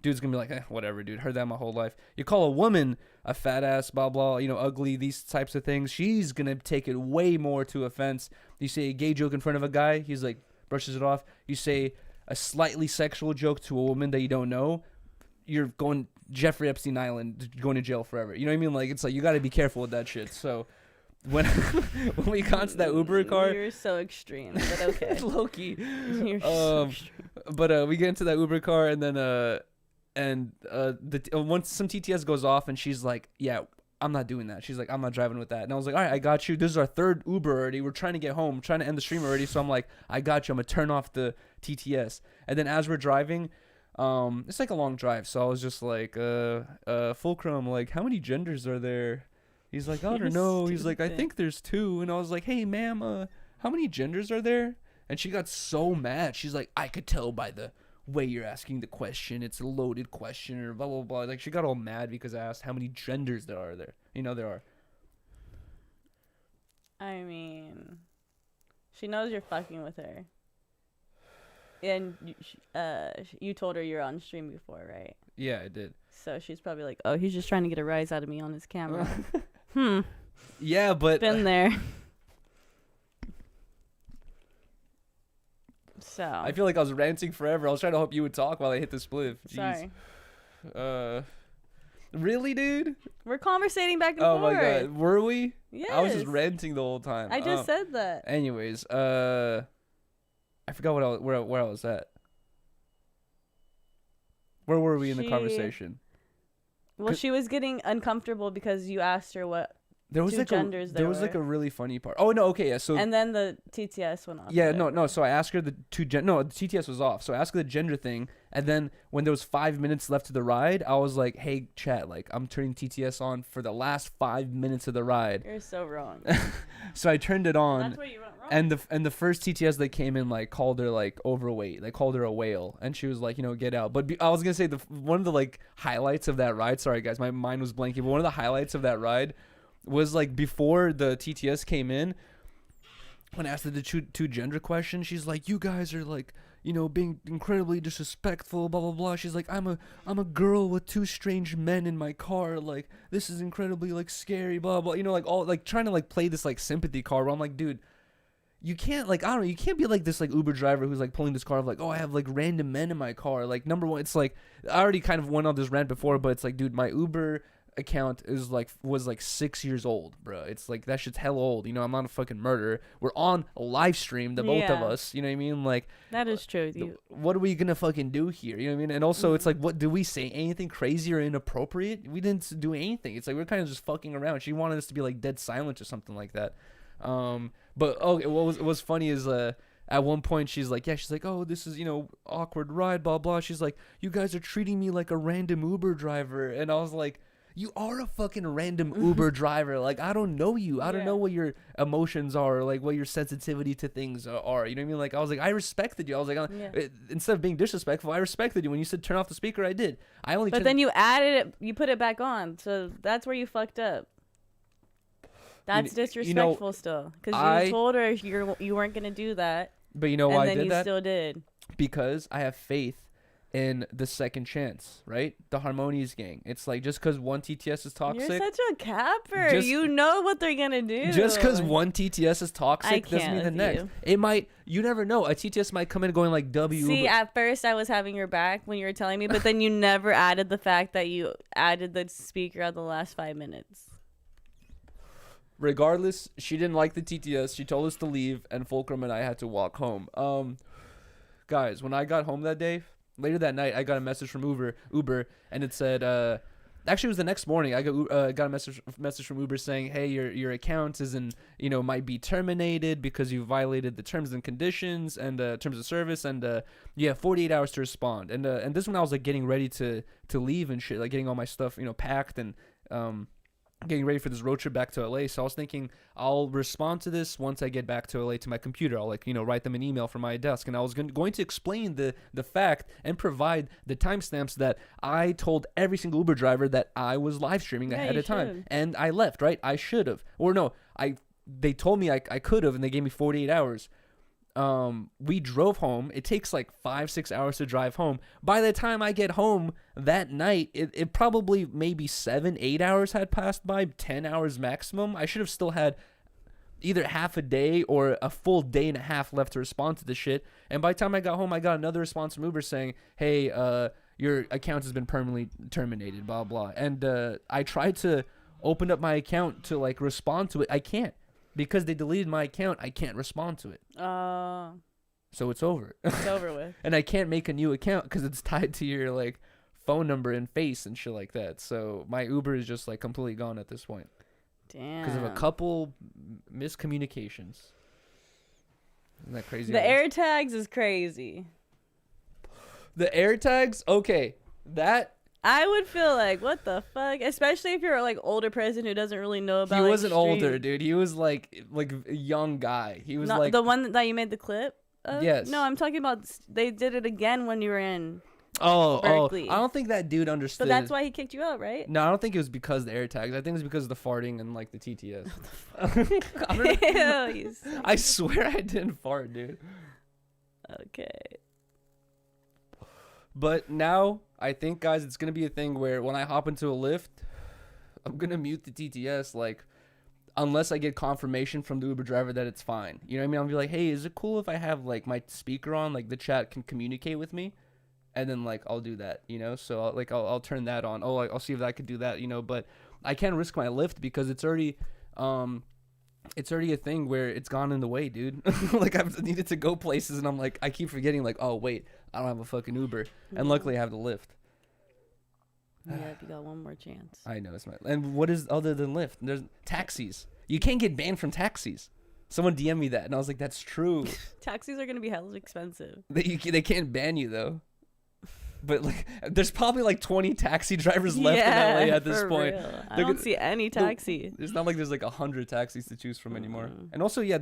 dude's gonna be like, whatever, dude, heard that my whole life. You call a woman a fat ass, blah blah, ugly, these types of things, she's gonna take it way more to offense. You say a gay joke in front of a guy, he's brushes it off. You say a slightly sexual joke to a woman that you don't know, you're going Jeffrey Epstein Island, going to jail forever. You know what I mean? It's you got to be careful with that shit. So when we got to that Uber car, you're so extreme, but okay. Low-key. You're so extreme. But we get into that Uber car, and then once some TTS goes off, and she's like, yeah, I'm not doing that. She's like, I'm not driving with that. And I was like, all right, I got you. This is our third Uber already. We're trying to get home, trying to end the stream already. So I'm like, I got you. I'm going to turn off the TTS. And then as we're driving, it's like a long drive. So I was just like, Fulcrum, like, how many genders are there? He's like, I don't know. He's like, I think there's 2. And I was like, hey, ma'am, how many genders are there? And she got so mad. She's like, I could tell by the way you're asking the question. It's a loaded question or blah, blah, blah. Like, she got all mad because I asked how many genders there are there. There are. I mean, she knows you're fucking with her. And you told her you're on stream before, right? Yeah, I did. So she's probably like, oh, he's just trying to get a rise out of me on his camera. Yeah, but been there. So I feel like I was ranting forever. I was trying to hope you would talk while I hit the spliff. Jeez. Sorry. Really, dude? We're conversating back and Oh forth. my god, were we? Yes. I was just ranting the whole time. I just said that. Anyways, I forgot where I was at. Where were we in the conversation? Well, she was getting uncomfortable because you asked her what there was like a really funny part. Oh no, okay, yeah. So and then the TTS went off. Yeah, no. So I asked her the TTS was off. So I asked her the gender thing, and then when there was 5 minutes left to the ride, I was like, "Hey, chat, like I'm turning TTS on for the last 5 minutes of the ride." You're so wrong. So I turned it on. That's where you went wrong. And the first TTS that came in like called her like overweight, like called her a whale, and she was like, get out. But I was gonna say one of the like highlights of that ride. Sorry guys, my mind was blanking. But one of the highlights of that ride was like before the TTS came in. When asked the two gender question, she's like, "You guys are like, being incredibly disrespectful, blah blah blah." She's like, I'm a girl with 2 strange men in my car. Like, this is incredibly like scary, blah blah. Like all like trying to like play this like sympathy card. Where I'm like, dude, you can't like you can't be like this like Uber driver who's like pulling this car of like, oh, I have like random men in my car. Like, number one, it's like I already kind of went on this rant before, but it's like, dude, my Uber account was like 6 years old, bro. It's like that shit's hell old. I'm not a fucking murderer. We're on a live stream, the both of us. You know what I mean? Like, that is true. What are we gonna fucking do here? You know what I mean? And also, it's like, what do we say? Anything crazy or inappropriate? We didn't do anything. It's like we're kind of just fucking around. She wanted us to be like dead silent or something like that. But okay, what was funny is at one point she's like, oh, this is awkward ride, blah blah. She's like, you guys are treating me like a random Uber driver, and I was like, you are a fucking random Uber driver. Like, I don't know you. I don't know what your emotions are, or like what your sensitivity to things are. You know what I mean? Like, I was like, I respected you. I was like, instead of being disrespectful, I respected you. When you said turn off the speaker, I did. But then you added it, you put it back on. So that's where you fucked up. That's disrespectful still. Because you told her you weren't going to do that. But you know why I did that? And then you still did. Because I have faith in the second chance, right? The Harmonious gang. It's like, just because one TTS is toxic. You're such a capper. You know what they're gonna do. Just because one TTS is toxic doesn't mean the next. It might. You never know. A TTS might come in going like W. See, at first I was having your back when you were telling me, but then you never added the fact that you added the speaker at the last 5 minutes. Regardless, she didn't like the TTS. She told us to leave, and Fulcrum and I had to walk home. Guys, when I got home that day, later that night, I got a message from Uber, and it said, actually it was the next morning. I got a message from Uber saying, hey, your account might be terminated because you violated the terms and conditions and terms of service, and you have 48 hours to respond. And this one I was like getting ready to leave and shit, like getting all my stuff packed and getting ready for this road trip back to LA. So I was thinking I'll respond to this once I get back to LA to my computer. I'll write them an email from my desk, and I was going to explain the fact and provide the timestamps that I told every single Uber driver that I was live streaming ahead of time, and I left, right? I should have, or no, they told me I could have, and they gave me 48 hours. We drove home. It takes like 5-6 hours to drive home. By the time I get home that night, it probably maybe 7-8 hours had passed by, 10 hours maximum. I should have still had either half a day or a full day and a half left to respond to the shit. And by the time I got home, I got another response from Uber saying, hey, your account has been permanently terminated, blah, blah. And I tried to open up my account to like respond to it. I can't. Because they deleted my account, I can't respond to it. So it's over. It's over with. And I can't make a new account because it's tied to your like phone number and face and shit like that. So my Uber is just like completely gone at this point. Damn. Because of a couple miscommunications. Isn't that crazy? The air tags is crazy. The air tags? Okay. That... I would feel like, what the fuck? Especially if you're a, like, older person who doesn't really know about, he like, wasn't older, dude. He was, like a young guy. He was, not like... the one that you made the clip of? Yes. No, I'm talking about... They did it again when you were in... Berkeley. Oh, I don't think that dude understood. But that's why he kicked you out, right? No, I don't think it was because of the air tags. I think it was because of the farting and like the TTS. I swear I didn't fart, dude. Okay. But now I think, guys, it's gonna be a thing where when I hop into a Lyft, I'm gonna mute the TTS, like, unless I get confirmation from the Uber driver that it's fine. You know what I mean? I'll be like, hey, is it cool if I have like my speaker on, like the chat can communicate with me? And then, like, I'll do that, you know? So, I'll turn that on. Oh, I'll see if I could do that, you know? But I can't risk my Lyft because it's already a thing where it's gone in the way, dude. Like, I've needed to go places, and I'm like, I keep forgetting, like, oh, wait, I don't have a fucking Uber. And luckily, I have the Lyft. Yeah, you got one more chance. I know. And what is other than Lyft? There's taxis. You can't get banned from taxis. Someone DM'd me that, and I was like, that's true. Taxis are going to be hella expensive. They can't ban you, though. But like, there's probably like 20 taxi drivers left in LA at this point. Real. I don't see any taxi. It's not like there's like 100 taxis to choose from anymore. And also, yeah,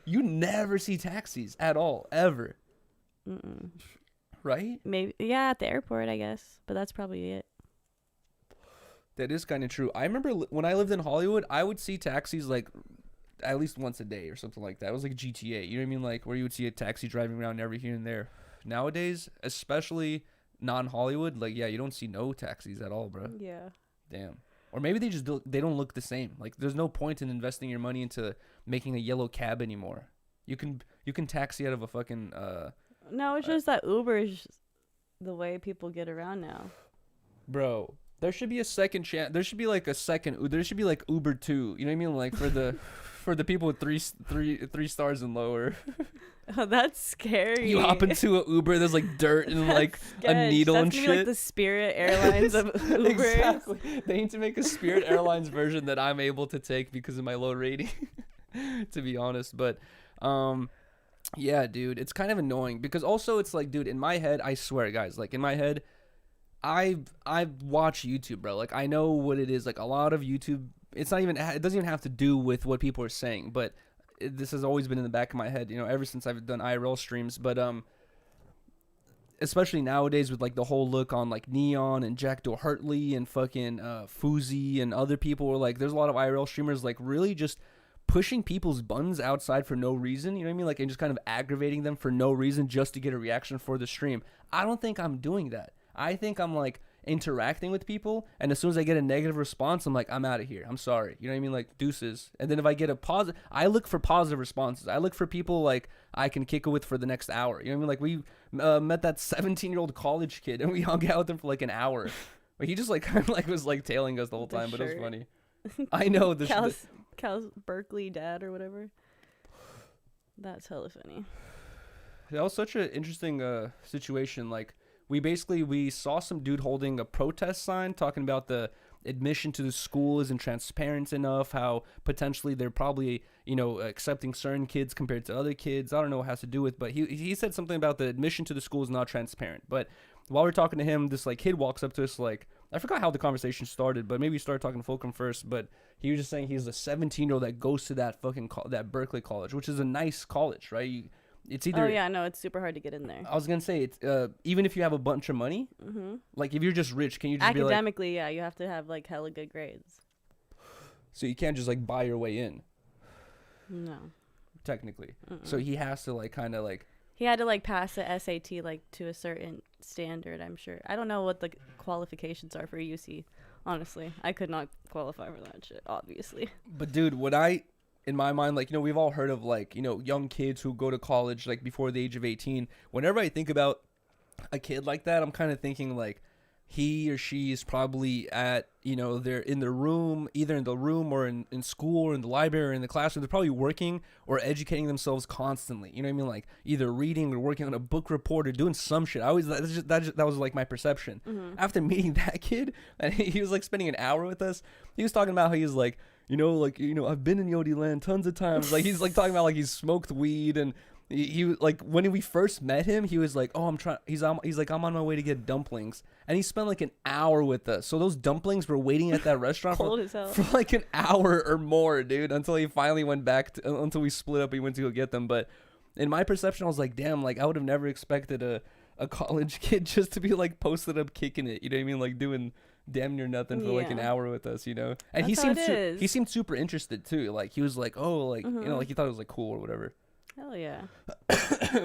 you never see taxis at all, ever. Right? Maybe, yeah, at the airport, I guess. But that's probably it. That is kind of true. I remember when I lived in Hollywood, I would see taxis like at least once a day or something like that. It was like GTA, you know what I mean? Like where you would see a taxi driving around every here and there. Nowadays, especially non-Hollywood, like, yeah, you don't see no taxis at all, bro. Yeah. Damn. Or maybe they just they don't look the same. Like, there's no point in investing your money into making a yellow cab anymore. You can taxi out of a fucking No, it's just that Uber is the way people get around now. Bro, there should be a second chance. There should be like a second. There should be like Uber 2. You know what I mean? Like for the people with three stars and lower. Oh, that's scary. You hop into an Uber, there's like dirt and like a needle and shit. That's like the Spirit Airlines of Uber. Exactly. They need to make a Spirit Airlines version that I'm able to take because of my low rating, to be honest. But yeah, dude, it's kind of annoying because also it's like, dude, in my head, I swear, guys, like in my head, I watch YouTube, bro. Like I know what it is. Like a lot of YouTube, it doesn't even have to do with what people are saying, but this has always been in the back of my head, you know, ever since I've done IRL streams. But especially nowadays with like the whole look on like Neon and Jack Doherty and fucking Fuzi and other people, were like, there's a lot of IRL streamers like really just pushing people's buttons outside for no reason, you know what I mean? Like, and just kind of aggravating them for no reason just to get a reaction for the stream. I don't think I'm doing that. I think I'm like interacting with people, and as soon as I get a negative response, I'm like, I'm out of here, I'm sorry, you know what I mean, like deuces. And then if I get a positive, I look for positive responses. I look for people like I can kick it with for the next hour, you know what I mean? Like we met that 17-year-old college kid and we hung out with him for like an hour. But he just like kind of like was like tailing us the whole time, but it was funny. I know this Cal's Berkeley dad or whatever. That's hella funny. That was such an interesting situation. Like we saw some dude holding a protest sign talking about the admission to the school isn't transparent enough, how potentially they're probably, you know, accepting certain kids compared to other kids. I don't know what it has to do with, but he said something about the admission to the school is not transparent. But while we're talking to him, this like kid walks up to us, like, I forgot how the conversation started, but maybe we started talking to Fulcrum first, but he was just saying he's a 17-year-old that goes to that fucking that Berkeley college, which is a nice college, right? It's either... Oh, yeah, no, it's super hard to get in there. I was going to say, it's even if you have a bunch of money, like if you're just rich, can you just academically, be like... yeah, you have to have like hella good grades. So you can't just like buy your way in. No. Technically. So he has to like kind of like... He had to like pass the SAT like to a certain standard, I'm sure. I don't know what the qualifications are for UC. Honestly, I could not qualify for that shit, obviously. But dude, in my mind, like, you know, we've all heard of like, you know, young kids who go to college like before the age of 18. Whenever I think about a kid like that, I'm kind of thinking like he or she is probably at, they're in the room, either in the room or in school or in the library or in the classroom. They're probably working or educating themselves constantly. You know what I mean? Like either reading or working on a book report or doing some shit. That was like my perception. After meeting that kid, and he was like spending an hour with us, he was talking about how he's like, I've been in Yodi land tons of times. Like he's like talking about like he's smoked weed, and he was like, when we first met him, he was like, he's like, I'm on my way to get dumplings, and he spent like an hour with us. So those dumplings were waiting at that restaurant for like an hour or more, dude, until he finally went back until we split up. He went to go get them. But in my perception, I was like, damn, like I would have never expected a college kid just to be like posted up kicking it. You know what I mean? Like doing damn near nothing for like an hour with us, And That's he seemed super interested too. Like he was like, oh, like like he thought it was like cool or whatever. Hell yeah.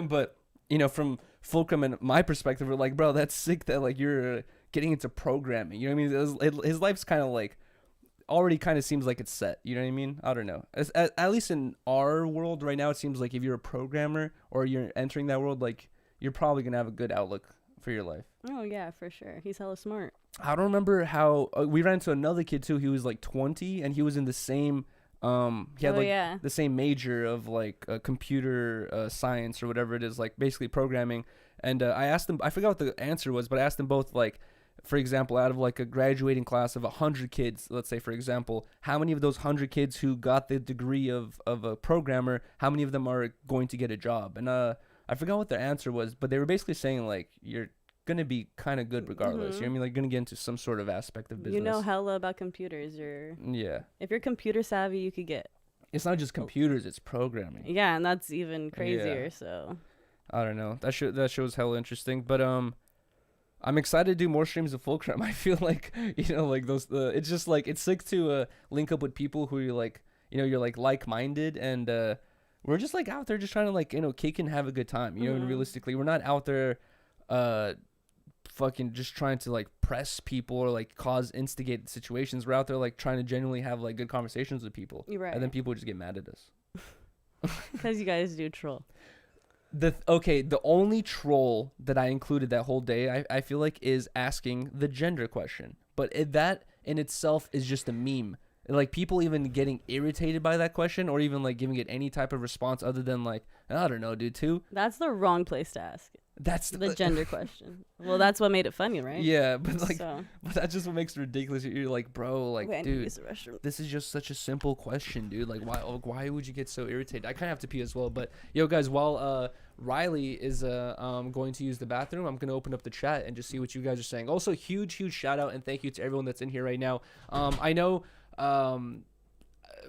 But from Fulcrum and my perspective, we're like, bro, that's sick that like you're getting into programming. You know what I mean? His life's kind of like already kind of seems like it's set. You know what I mean? I don't know. At least in our world right now, it seems like if you're a programmer or you're entering that world, like you're probably gonna have a good outlook for your life. Oh yeah, for sure. He's hella smart. I don't remember how we ran into another kid too. He was like 20 and he was in the same he had the same major of like computer science or whatever it is, like basically programming. And I asked them, I forgot what the answer was, but I asked them both, like, for example, out of like a graduating class of 100 kids, let's say, for example, how many of those 100 kids who got the degree of a programmer, how many of them are going to get a job? And I forgot what their answer was, but they were basically saying like you're gonna be kind of good regardless. You know what I mean? Like gonna get into some sort of aspect of business. You know hella about computers. If you're computer savvy, you could get. It's not just computers; it's programming. Yeah, and that's even crazier. Yeah. So I don't know. That show's hella interesting. But I'm excited to do more streams of Fulcrum. I feel like like those. It's just like it's sick to link up with people who you're like you're like like-minded, and we're just like out there just trying to like kick and have a good time. And realistically, we're not out there fucking just trying to like press people or like instigate situations. We're out there like trying to genuinely have like good conversations with people. You're right. And then people just get mad at us because you guys do troll. The only troll that I included that whole day, I feel like, is asking the gender question. But that in itself is just a meme. Like people even getting irritated by that question or even like giving it any type of response other than like, I don't know, dude, too. That's the wrong place to ask it. That's the gender question. Well, that's what made it funny, right? Yeah, but like, but that's just what makes it ridiculous. You're like, bro, like, wait, dude, this is just such a simple question, dude. Like, why would you get so irritated? I kind of have to pee as well. But yo, guys, while Riley is going to use the bathroom, I'm gonna open up the chat and just see what you guys are saying. Also, huge shout out and thank you to everyone that's in here right now. I know.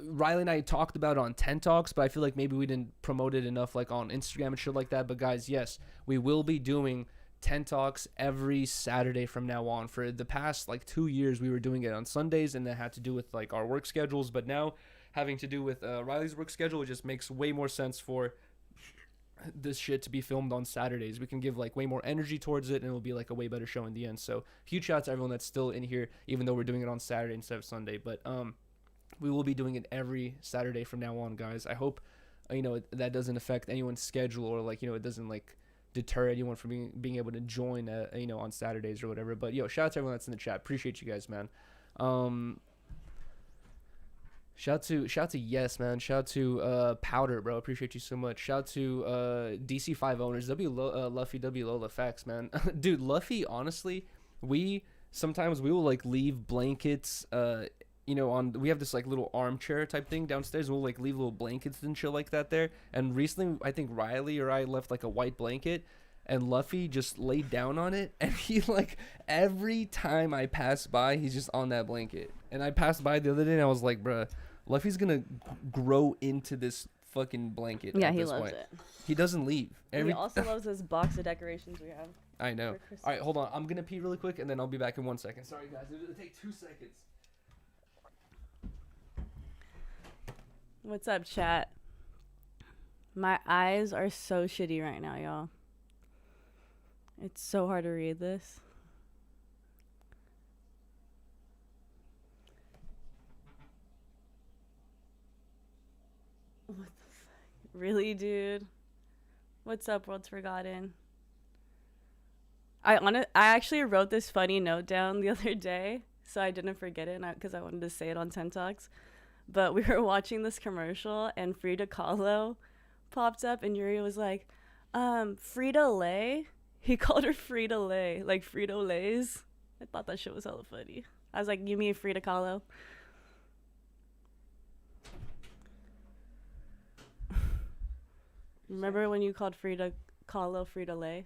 Riley and I talked about it on 10 Talks, but I feel like maybe we didn't promote it enough like on Instagram and shit like that. But guys, yes, we will be doing 10 Talks every Saturday from now on. For the past like 2 years, we were doing it on Sundays, and that had to do with like our work schedules. But now having to do with Riley's work schedule, it just makes way more sense for this shit to be filmed on Saturdays. We can give like way more energy towards it, and it'll be like a way better show in the end. So huge shout out to everyone that's still in here, even though we're doing it on Saturday instead of Sunday. But we will be doing it every Saturday from now on, guys. I hope that doesn't affect anyone's schedule, or like it doesn't like deter anyone from being able to join on Saturdays or whatever. But yo, shout out to everyone that's in the chat. Appreciate you guys, man. Shout to Yes, man. Shout to Powder, bro. Appreciate you so much. Shout to DC5 owners. Luffy W Lola. Facts, man. Dude, Luffy, honestly, we will like leave blankets we have this like little armchair type thing downstairs. We'll like leave little blankets and shit like that there. And recently, I think Riley or I left like a white blanket, and Luffy just laid down on it, and he like every time I pass by, he's just on that blanket. And I passed by the other day, and I was like, bruh, Luffy's gonna grow into this fucking blanket. Yeah, he loves it. He doesn't leave. He also loves this box of decorations we have. I know. All right, hold on. I'm gonna pee really quick, and then I'll be back in 1 second. Sorry, guys. It'll take 2 seconds. What's up, chat? My eyes are so shitty right now, y'all. It's so hard to read this. What the fuck? Really, dude? What's up, World's Forgotten? I actually wrote this funny note down the other day, so I didn't forget it because I wanted to say it on 10 Talks. But we were watching this commercial, and Frida Kahlo popped up, and Yuriy was like, Frida-Lay? He called her Frida-Lay, like Frito-Lays. I thought that shit was hella funny. I was like, you mean Frida Kahlo? Remember when you called Frida Kahlo Frida-Lay?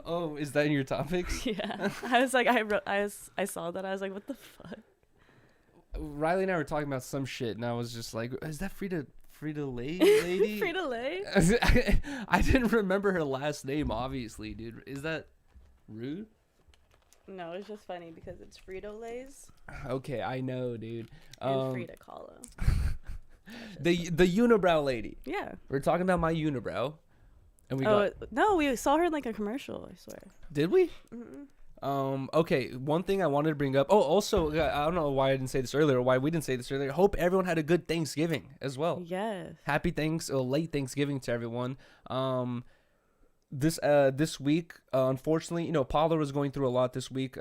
Oh, is that in your topics? Yeah. I was like, I saw that. I was like, what the fuck? Riley and I were talking about some shit, and I was just like, is that Frida-Lay lady? Frida-Lay? I didn't remember her last name, obviously, dude. Is that rude? No, it's just funny because it's Frito-Lays. Okay, I know, dude. And Frida Kahlo. The unibrow lady. Yeah. We're talking about my unibrow. And we saw her in like a commercial, I swear. Did we? Mm-hmm. Okay, one thing I wanted to bring up. Oh, also, I don't know why I didn't say this earlier, or why we didn't say this earlier. Hope everyone had a good Thanksgiving as well. Yes. Happy late Thanksgiving to everyone. This week, unfortunately, Paulo was going through a lot this week.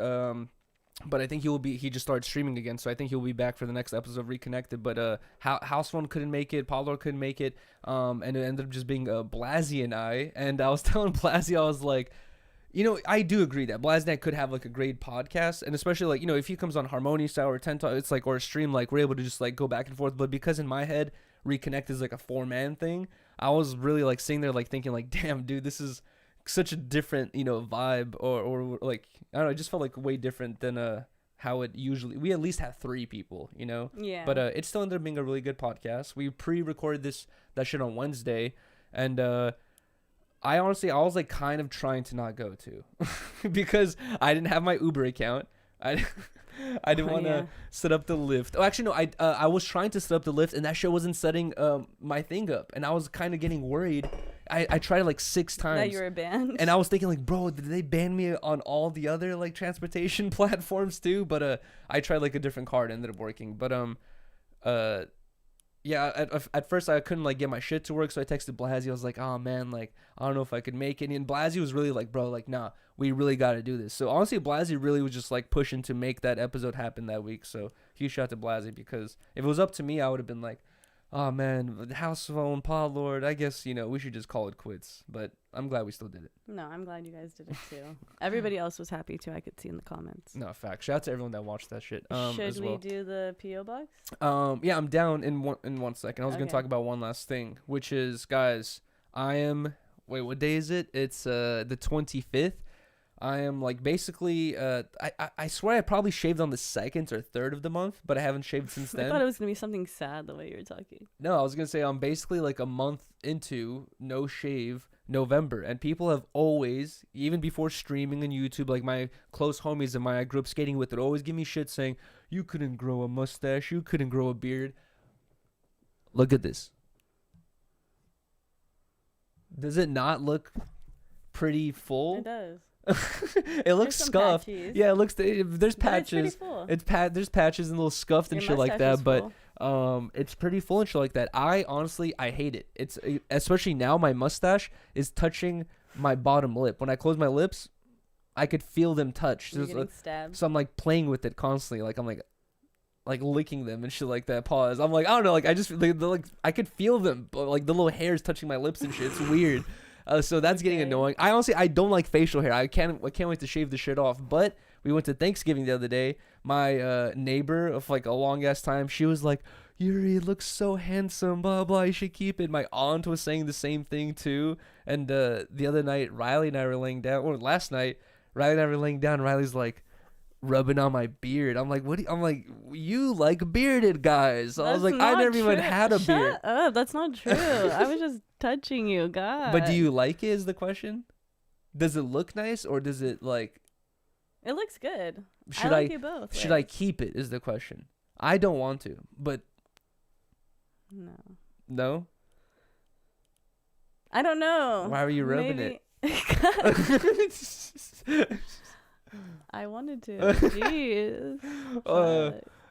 But I think he just started streaming again, so I think he'll be back for the next episode of Reconnected. But House Phone couldn't make it, Paulo couldn't make it, and it ended up just being Blasey and I. And I was telling Blasey, I was like, I do agree that Blasey and I could have like a great podcast, and especially like if he comes on Harmony Style or 10 Talk, it's like, or a stream, like we're able to just like go back and forth. But because in my head Reconnect is like a 4-man thing, I was really like sitting there like thinking like, damn, dude, this is such a different vibe, or like I don't know, it just felt like way different than how it usually, we at least have 3 people, Yeah. But it still ended up being a really good podcast. We pre-recorded that shit on Wednesday, and I was like kind of trying to not go to because I didn't have my Uber account. I didn't want to set up the Lyft. Oh, actually, no. I was trying to set up the Lyft, and that shit wasn't setting my thing up, and I was kind of getting worried. I tried it like 6 times. That you were banned. And I was thinking like, bro, did they ban me on all the other like transportation platforms too? But I tried like a different card, ended up working. But yeah, at first I couldn't like get my shit to work, so I texted Blasey. I was like, oh man, like I don't know if I could make it. And Blasey was really like, bro, like nah, we really got to do this. So honestly, Blasey really was just like pushing to make that episode happen that week. So huge shout out to Blasey, because if it was up to me, I would have been like, oh man, House Phone, Pod Lord, I guess we should just call it quits. But I'm glad we still did it. No, I'm glad you guys did it too. Everybody else was happy too. I could see in the comments. No, fact. Shout out to everyone that watched that shit. Should we do the PO box? Yeah, I'm down in 1 second. I was gonna talk about one last thing, which is, guys, what day is it? It's the 25th. I am like basically I swear I probably shaved on the 2nd or 3rd of the month, but I haven't shaved since then. I thought it was gonna be something sad the way you were talking. No, I was gonna say I'm basically like a month into no shave November, and people have always, even before streaming on YouTube, like my close homies and I grew up skating with, would always give me shit saying, you couldn't grow a mustache, you couldn't grow a beard. Look at this. Does it not look pretty full? It does. It looks scuffed. Patches. Yeah, it looks. There's patches. It's There's patches and a little scuffed and shit like that. But it's pretty full and shit like that. I hate it. It's especially now my mustache is touching my bottom lip. When I close my lips, I could feel them touch. You're getting stabbed. So I'm like playing with it constantly. Like I'm like licking them and shit like that. Pause. I'm like, I don't know. Like I just like I could feel them, but like the little hairs touching my lips and shit. It's weird. So that's getting annoying. I don't like facial hair. I can't wait to shave the shit off. But we went to Thanksgiving the other day. My neighbor of like a long ass time, she was like, Yuriy looks so handsome, blah blah, you should keep it. My aunt was saying the same thing too. And the other night, Riley and I were laying down, or last night, Riley and I were laying down. Riley's like rubbing on my beard. I'm like, what? I'm like, you like bearded guys. So I was like, I never even had a beard. Shut up. That's not true. I was just touching you, God. But do you like it is the question? Does it look nice, or does it like? It looks good. Should I like it both. Should I keep it is the question. I don't want to, but no. I don't know. Why were you rubbing it? I wanted to. Jeez.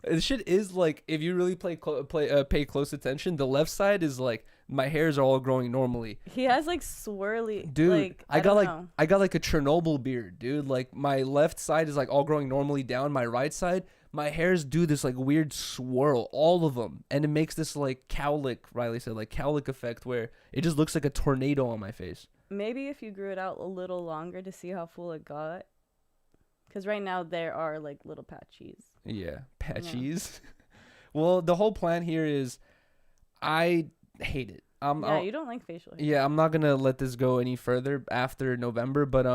The shit is like, if you really pay close attention, the left side is like my hairs are all growing normally. He has like swirly, Dude, like, I got know. I got like a Chernobyl beard, dude. Like my left side is like all growing normally down. My right side, my hairs do this like weird swirl, all of them, and it makes this like cowlick. Riley said like cowlick effect where it just looks like a tornado on my face. Maybe if you grew it out a little longer to see how full it got, because right now there are like little patches. Yeah, patches. Yeah. Well, the whole plan here is, I hate it. Yeah, you don't like facial hair. Yeah, I'm not gonna let this go any further after November, but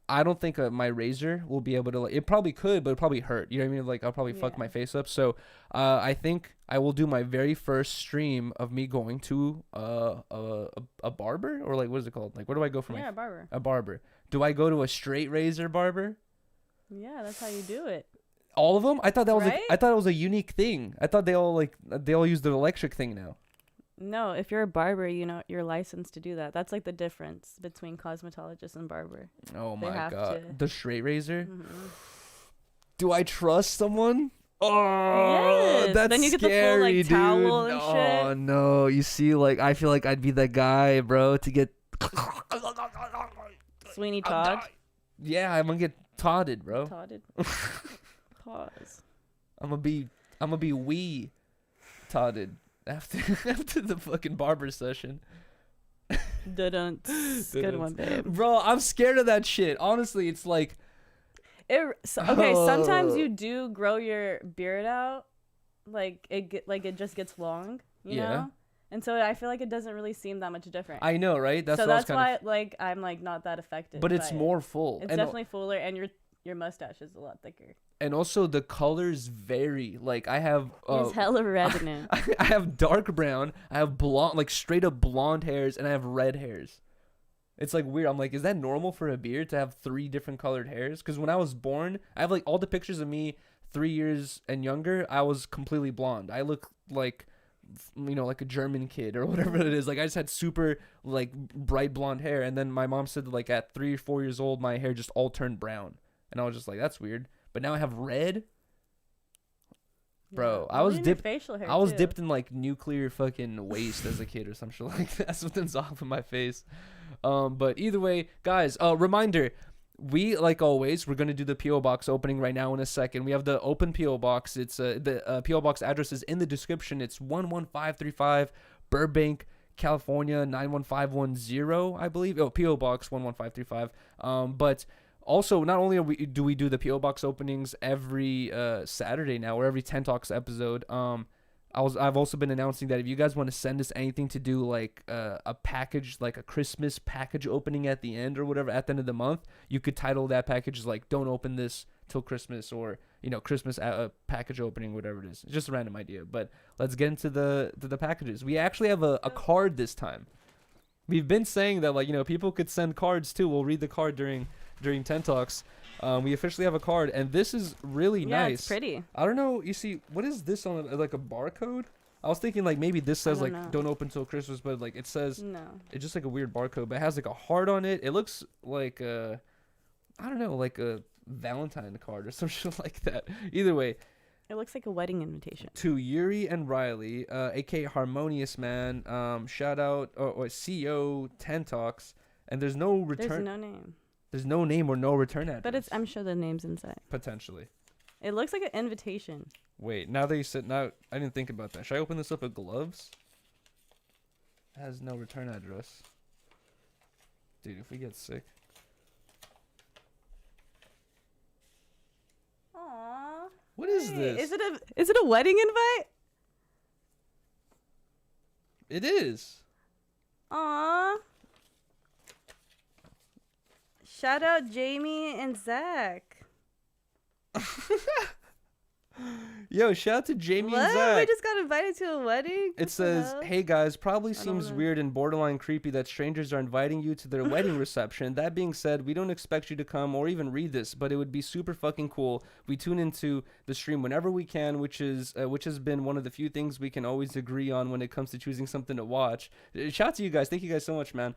I don't think my razor will be able to. It probably could, but it probably hurt. You know what I mean? Like I'll probably fuck my face up. So I think I will do my very first stream of me going to a barber, or like what is it called? Like where do I go for a barber. A barber. Do I go to a straight razor barber? Yeah, that's how you do it. All of them? I thought that was right? I thought it was a unique thing. I thought they all use the electric thing now. No, if you're a barber, you know you're licensed to do that. That's like the difference between cosmetologist and barber. Oh They my have god, to. the straight razor. Mm-hmm. Do I trust someone? Oh, Yes. that's Then you get scary, the full, like, dude. towel and Oh shit. no, you see, like I feel like I'd be that guy, bro, to get. Sweeney Todd. Yeah, I'm gonna get todded, bro. Todded. Pause. I'm gonna be wee todded after the fucking barber session. Didn't. Good one, babe. Bro, I'm scared of that shit. Honestly, it's like. Sometimes you do grow your beard out, like it just gets long, you know? And so I feel like it doesn't really seem that much different. I know, right? That's why like I'm like not that affected. But it's more full. It's definitely fuller, and your mustache is a lot thicker. And also the colors vary. Like I have It's hella reddening. I have dark brown, I have blonde, like straight up blonde hairs, and I have red hairs. It's like weird. I'm like, is that normal for a beard to have 3 different colored hairs? Because when I was born, I have like all the pictures of me 3 years and younger. I was completely blonde. I look like, you know, like a German kid or whatever it is. Like I just had super like bright blonde hair, and then my mom said that, like at 3 or 4 years old, my hair just all turned brown, and I was just like, that's weird. But now I have red. Bro, I was dipped in like nuclear fucking waste as a kid or some shit like that. Something's off in my face. But either way, guys, reminder, we, like always, we're going to do the P.O. Box opening right now in a second. We have the open P.O. Box. It's the P.O. Box address is in the description. It's 11535 Burbank, California, 91510, I believe. Oh, P.O. Box 11535. But also, not only do we do the P.O. Box openings every Saturday now, or every 10 Talks episode, I've also been announcing that if you guys want to send us anything to do like a package, like a Christmas package opening at the end or whatever at the end of the month, you could title that package like "Don't open this till Christmas," or Christmas package opening, whatever it is. It's just a random idea. But let's get into the packages. We actually have a card this time. We've been saying that people could send cards too. We'll read the card during 10 Talks. We officially have a card, and this is really nice. Yeah, it's pretty. I don't know. You see, what is this on like a barcode? I was thinking like maybe this says like "Don't open till Christmas," but like it says it's just like a weird barcode, but it has like a heart on it. It looks like I don't know, like a Valentine card or some shit like that. Either way, it looks like a wedding invitation. To Yuri and Riley, aka Harmonious Man, shout out or CEO 10 Talks, and there's no return. There's no name. There's no name or no return address. But I'm sure the name's inside. Potentially. It looks like an invitation. Wait, now that you said, now I didn't think about that. Should I open this up with gloves? It has no return address. Dude, if we get sick. Aww. What is this? Is it a wedding invite? It is. Aww. Shout out Jamie and Zach. Yo, shout out to Jamie and What? Zach. We just got invited to a wedding? It says, "Hey guys, probably seems weird and borderline creepy that strangers are inviting you to their wedding reception. That being said, we don't expect you to come or even read this, but it would be super fucking cool. We tune into the stream whenever we can, which has been one of the few things we can always agree on when it comes to choosing something to watch." Shout out to you guys. Thank you guys so much, man.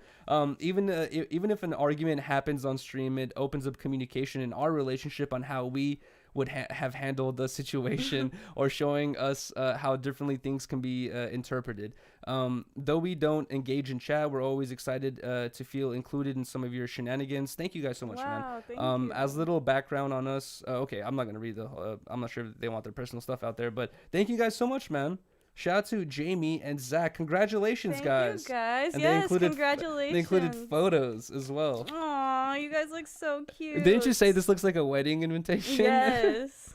Even if an argument happens on stream, it opens up communication in our relationship on how we would have handled the situation or showing us how differently things can be interpreted. Though we don't engage in chat, we're always excited to feel included in some of your shenanigans. Thank you guys so much, man. Thank you. As a little background on us, okay, I'm not gonna read the. I'm not sure if they want their personal stuff out there, but thank you guys so much, man. Shout out to Jamie and Zach. Congratulations, guys. Thank you guys. And yes, congratulations. They included photos as well. Aw, you guys look so cute. Didn't you say this looks like a wedding invitation? Yes.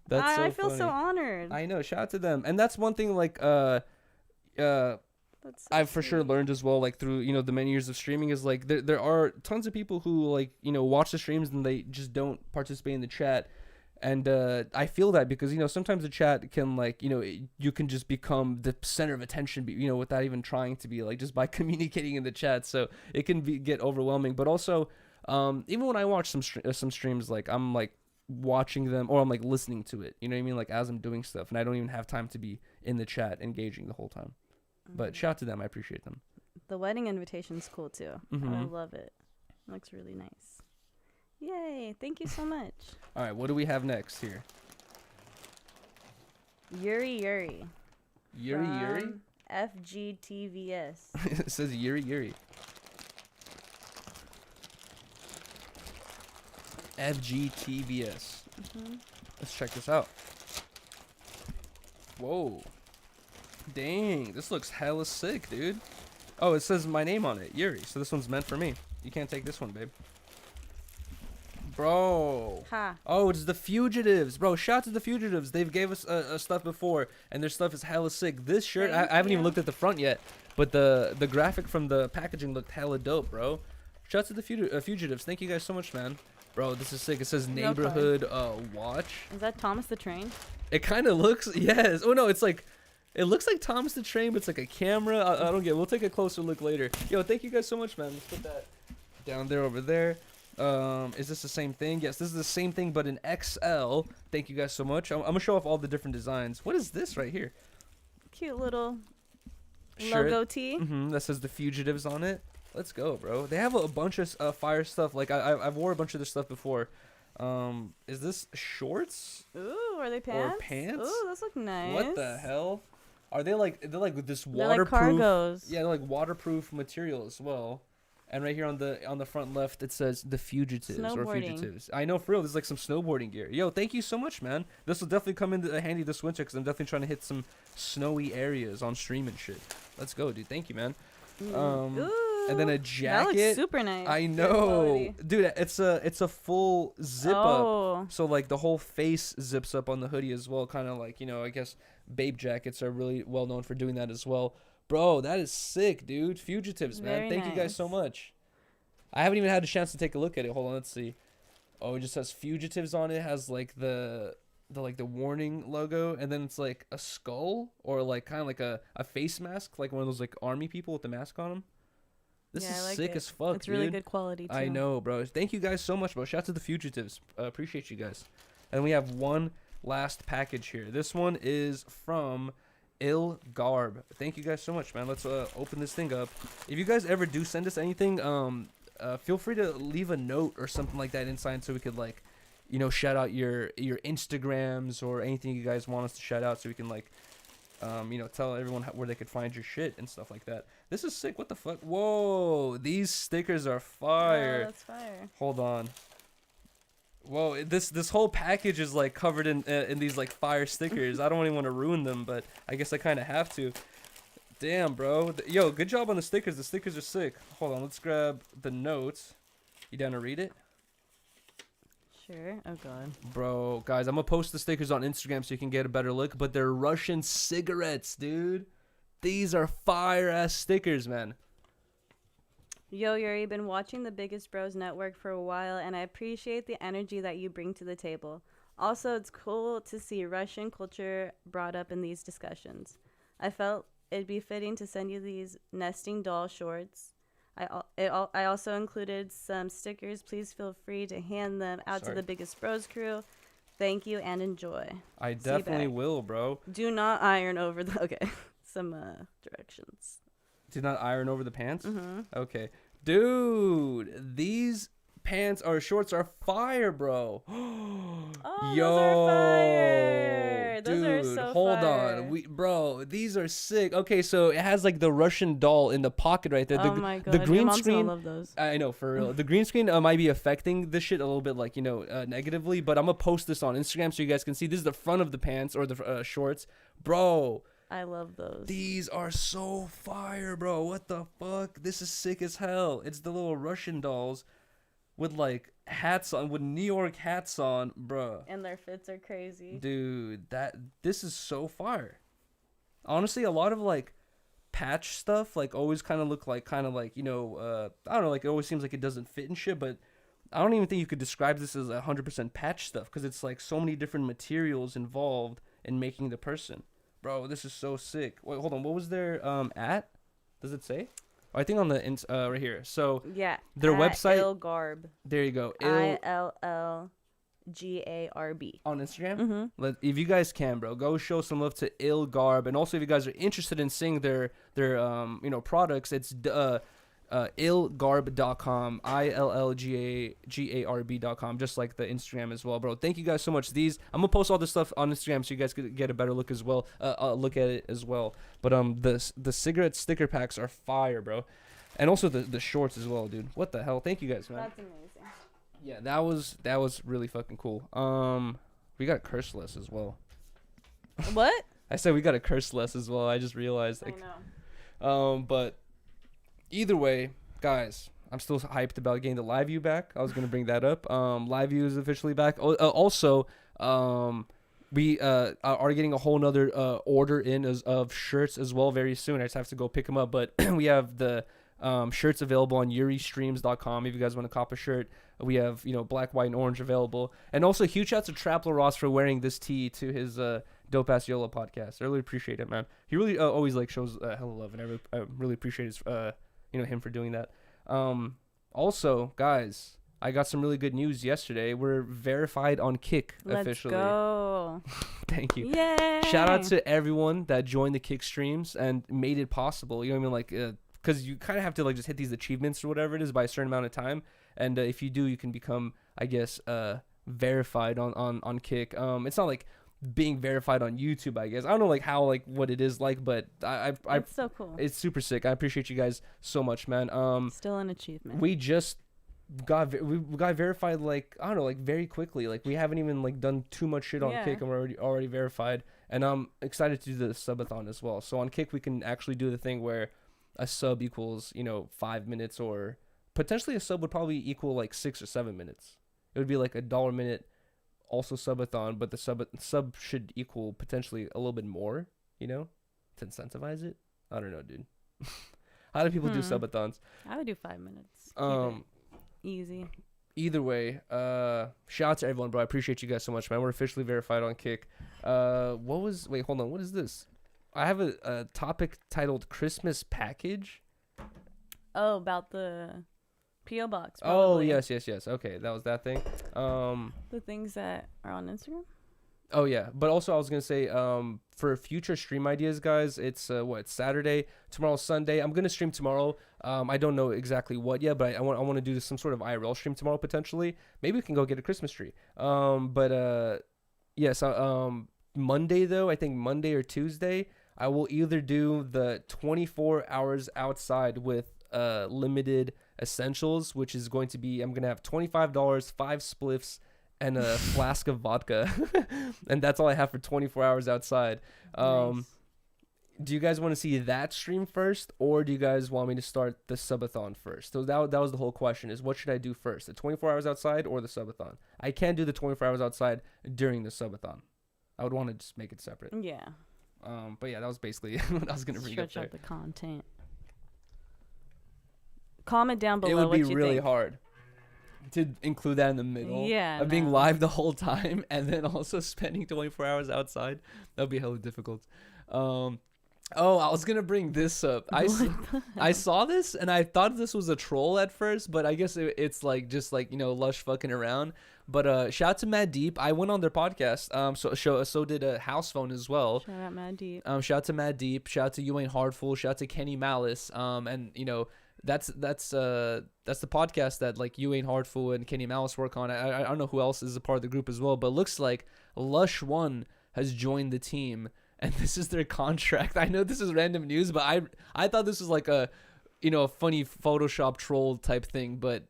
That's so I feel funny. so honored. I know. Shout out to them. And that's one thing, like, That's so I've for sure learned as well, like through, the many years of streaming, is like there are tons of people who like, watch the streams and they just don't participate in the chat. And I feel that because, sometimes the chat can like, you can just become the center of attention, without even trying to be, like, just by communicating in the chat. So it can get overwhelming. But also, even when I watch some streams, like I'm like watching them or I'm like listening to it, you know what I mean? Like as I'm doing stuff, and I don't even have time to be in the chat engaging the whole time. But shout out to them. I appreciate them. The wedding invitation's cool too. Mm-hmm. I love it. Looks really nice. Yay. Thank you so much. All right. What do we have next here? Yuri. Yuri? FGTVS. It says Yuri. FGTVS. Let's check this out. Whoa. Dang, this looks hella sick, dude. Oh, it says my name on it, Yuri. So this one's meant for me. You can't take this one, babe. Bro. Ha. Oh, it's the Fugitives. Bro, shout out to the Fugitives. They've gave us stuff before, and their stuff is hella sick. This shirt, I haven't even looked at the front yet, but the graphic from the packaging looked hella dope, bro. Shout out to the Fugitives. Thank you guys so much, man. Bro, this is sick. It says neighborhood watch. Is that Thomas the Train? It kind of looks, yes. Oh, no, it's like, it looks like Thomas the Train, but it's like a camera. I don't get it. We'll take a closer look later. Yo, thank you guys so much, man. Let's put that down there over there. Is this the same thing? Yes, this is the same thing, but in XL. Thank you guys so much. I'm going to show off all the different designs. What is this right here? Cute little Shirt. logo tee. That says the Fugitives on it. Let's go, bro. They have a bunch of fire stuff. Like, I've wore a bunch of this stuff before. Is this shorts? Ooh, are they pants? Or pants? Ooh, those look nice. What the hell? Are they like, they're like this They're waterproof? like cargos. Yeah, they're like waterproof material as well. And right here on the front left, it says the Fugitives or Fugitives. I know, for real. This is like some snowboarding gear. Yo, thank you so much, man. This will definitely come in handy this winter because I'm definitely trying to hit some snowy areas on stream and shit. Let's go, dude. Thank you, man. Ooh, and then a jacket. That looks super nice. I know, dude. It's a full zip up. So like the whole face zips up on the hoodie as well. Kind of like, I guess babe jackets are really well known for doing that as well. Bro, that is sick, dude. Fugitives, man. Very Thank you guys so much. I haven't even had a chance to take a look at it. Hold on, let's see. Oh, it just has Fugitives on it. It has like the warning logo, and then it's like a skull or like kind of like a face mask, like one of those like army people with the mask on them. This is like sick it. as fuck, It's dude. really good quality too. I know, bro. Thank you guys so much, bro. Shout out to the Fugitives. Appreciate you guys. And we have one last package here. This one is from Ill Garb. Thank you guys so much, man. Let's open this thing up. If you guys ever do send us anything, feel free to leave a note or something like that inside so we could like, shout out your Instagrams or anything you guys want us to shout out so we can like, tell everyone where they could find your shit and stuff like that. This is sick. What the fuck? Whoa, these stickers are fire. Oh, that's fire. Hold on. Whoa, this whole package is like covered in these like fire stickers. I don't even want to ruin them, but I guess I kind of have to. Damn, bro. Yo, good job on the stickers. The stickers are sick. Hold on, let's grab the notes. You down to read it? Sure. Oh god. Bro, guys, I'm gonna post the stickers on Instagram so you can get a better look, but they're Russian cigarettes, dude. These are fire ass stickers, man. Yo, Yuri, been watching the Biggest Bros Network for a while, and I appreciate the energy that you bring to the table. Also, it's cool to see Russian culture brought up in these discussions. I felt it'd be fitting to send you these nesting doll shorts. I also included some stickers. Please feel free to hand them out to the Biggest Bros crew. Thank you and enjoy. I definitely will, bro. Do not iron over the... Okay, some directions. Do not iron over the pants? Mm-hmm. Okay. Dude, these pants or shorts are fire, bro. Oh, Yo, those are fire. Those dude, are so hold fire. on. Bro, these are sick. Okay, so it has like the Russian doll in the pocket right there. Oh my god, the green your mom's screen. gonna love those. I know, for real. The green screen might be affecting this shit a little bit, like, negatively. But I'm gonna post this on Instagram so you guys can see. This is the front of the pants or the shorts, bro. I love those. These are so fire, bro. What the fuck? This is sick as hell. It's the little Russian dolls with like hats on, with New York hats on, bro. And their fits are crazy. Dude, this is so fire. Honestly, a lot of like patch stuff like always kind of look like I don't know, like it always seems like it doesn't fit and shit, but I don't even think you could describe this as 100% patch stuff because it's like so many different materials involved in making the person. Bro, this is so sick. Wait, hold on. What was their at? Does it say? Oh, I think on the right here. So yeah, their website. Illgarb. There you go. ILLGARB on Instagram. Mm-hmm. If you guys can, bro, go show some love to Illgarb, and also if you guys are interested in seeing their products, it's illgarb.com, ILLGARB.com, just like the Instagram as well, bro. Thank you guys so much. I'm gonna post all this stuff on Instagram so you guys could get a better look as well, look at it as well. But the cigarette sticker packs are fire, bro, and also the shorts as well, dude. What the hell? Thank you guys, man. That's amazing. Yeah, that was really fucking cool. We got curse less as well. What? I said we got a curse less as well. I just realized. I know. But either way, guys, I'm still hyped about getting the live view back. I was gonna bring that up. Live view is officially back. Also, we are getting a whole nother order in of shirts as well very soon. I just have to go pick them up. But we have the shirts available on YuriStreams.com if you guys want to cop a shirt. We have black, white, and orange available. And also huge shouts to Trapler Ross for wearing this tee to his Dope Ass YOLO podcast. I really appreciate it, man. He really always like shows hella love, and I really appreciate his him for doing that. Also, guys, I got some really good news yesterday. We're verified on Kick officially. Let's go. Thank you. Yay. Shout out to everyone that joined the Kick streams and made it possible. You know what I mean? Like, because you kind of have to like just hit these achievements or whatever it is by a certain amount of time. And if you do, you can become, I guess, verified on Kick. It's not like being verified on YouTube, I guess. I don't know like how like what it is like, but it's so cool. It's super sick. I appreciate you guys so much, man. Still an achievement. We just got verified like I don't know, like very quickly. Like we haven't even like done too much shit on Kick, and we're already verified. And I'm excited to do the subathon as well. So on Kick, we can actually do the thing where a sub equals 5 minutes, or potentially a sub would probably equal like 6 or 7 minutes. It would be like $1 a minute. Also subathon, but the sub should equal potentially a little bit more, to incentivize it. I don't know, dude. How do people do subathons? I would do 5 minutes. Easy. Either way, shout out to everyone, bro. I appreciate you guys so much, man. We're officially verified on Kick. Wait, hold on. What is this? I have a topic titled Christmas Package. Oh, about the P.O. Box. Oh, probably. yes. Okay, that was that thing. The things that are on Instagram? Oh, yeah. But also, I was going to say, for future stream ideas, guys, it's, Saturday. Tomorrow's Sunday. I'm going to stream tomorrow. I don't know exactly what yet, but I want to do some sort of IRL stream tomorrow, potentially. Maybe we can go get a Christmas tree. Yes, Monday, though, I think Monday or Tuesday, I will either do the 24 hours outside with limited essentials, which is going to be, I'm going to have $25, 5 spliffs, and a flask of vodka. And that's all I have for 24 hours outside. Nice. Do you guys want to see that stream first, or do you guys want me to start the subathon first? So that was the whole question, is what should I do first, the 24 hours outside or the subathon? I can't do the 24 hours outside during the subathon. I would want to just make it separate. Yeah. But yeah, that was basically what I was going to bring up there. Stretch out the content. Comment down below. It would what be you really think. hard to include that in the middle of being live the whole time and then also spending 24 hours outside. That would be hella difficult. I was gonna bring this up. I saw this and I thought this was a troll at first, but I guess it's like just like Lush fucking around. But shout out to Mad Deep. I went on their podcast. So did House Phone as well. Shout out Mad Deep. Shout out to Mad Deep. Shout out to You Ain't Hardful. Shout out to Kenny Malice. And that's the podcast that like You Ain't Hardful and Kenny Malice work on. I don't know who else is a part of the group as well, but it looks like Lush 1 has joined the team, and this is their contract. I know this is random news, but I thought this was like a funny Photoshop troll type thing, but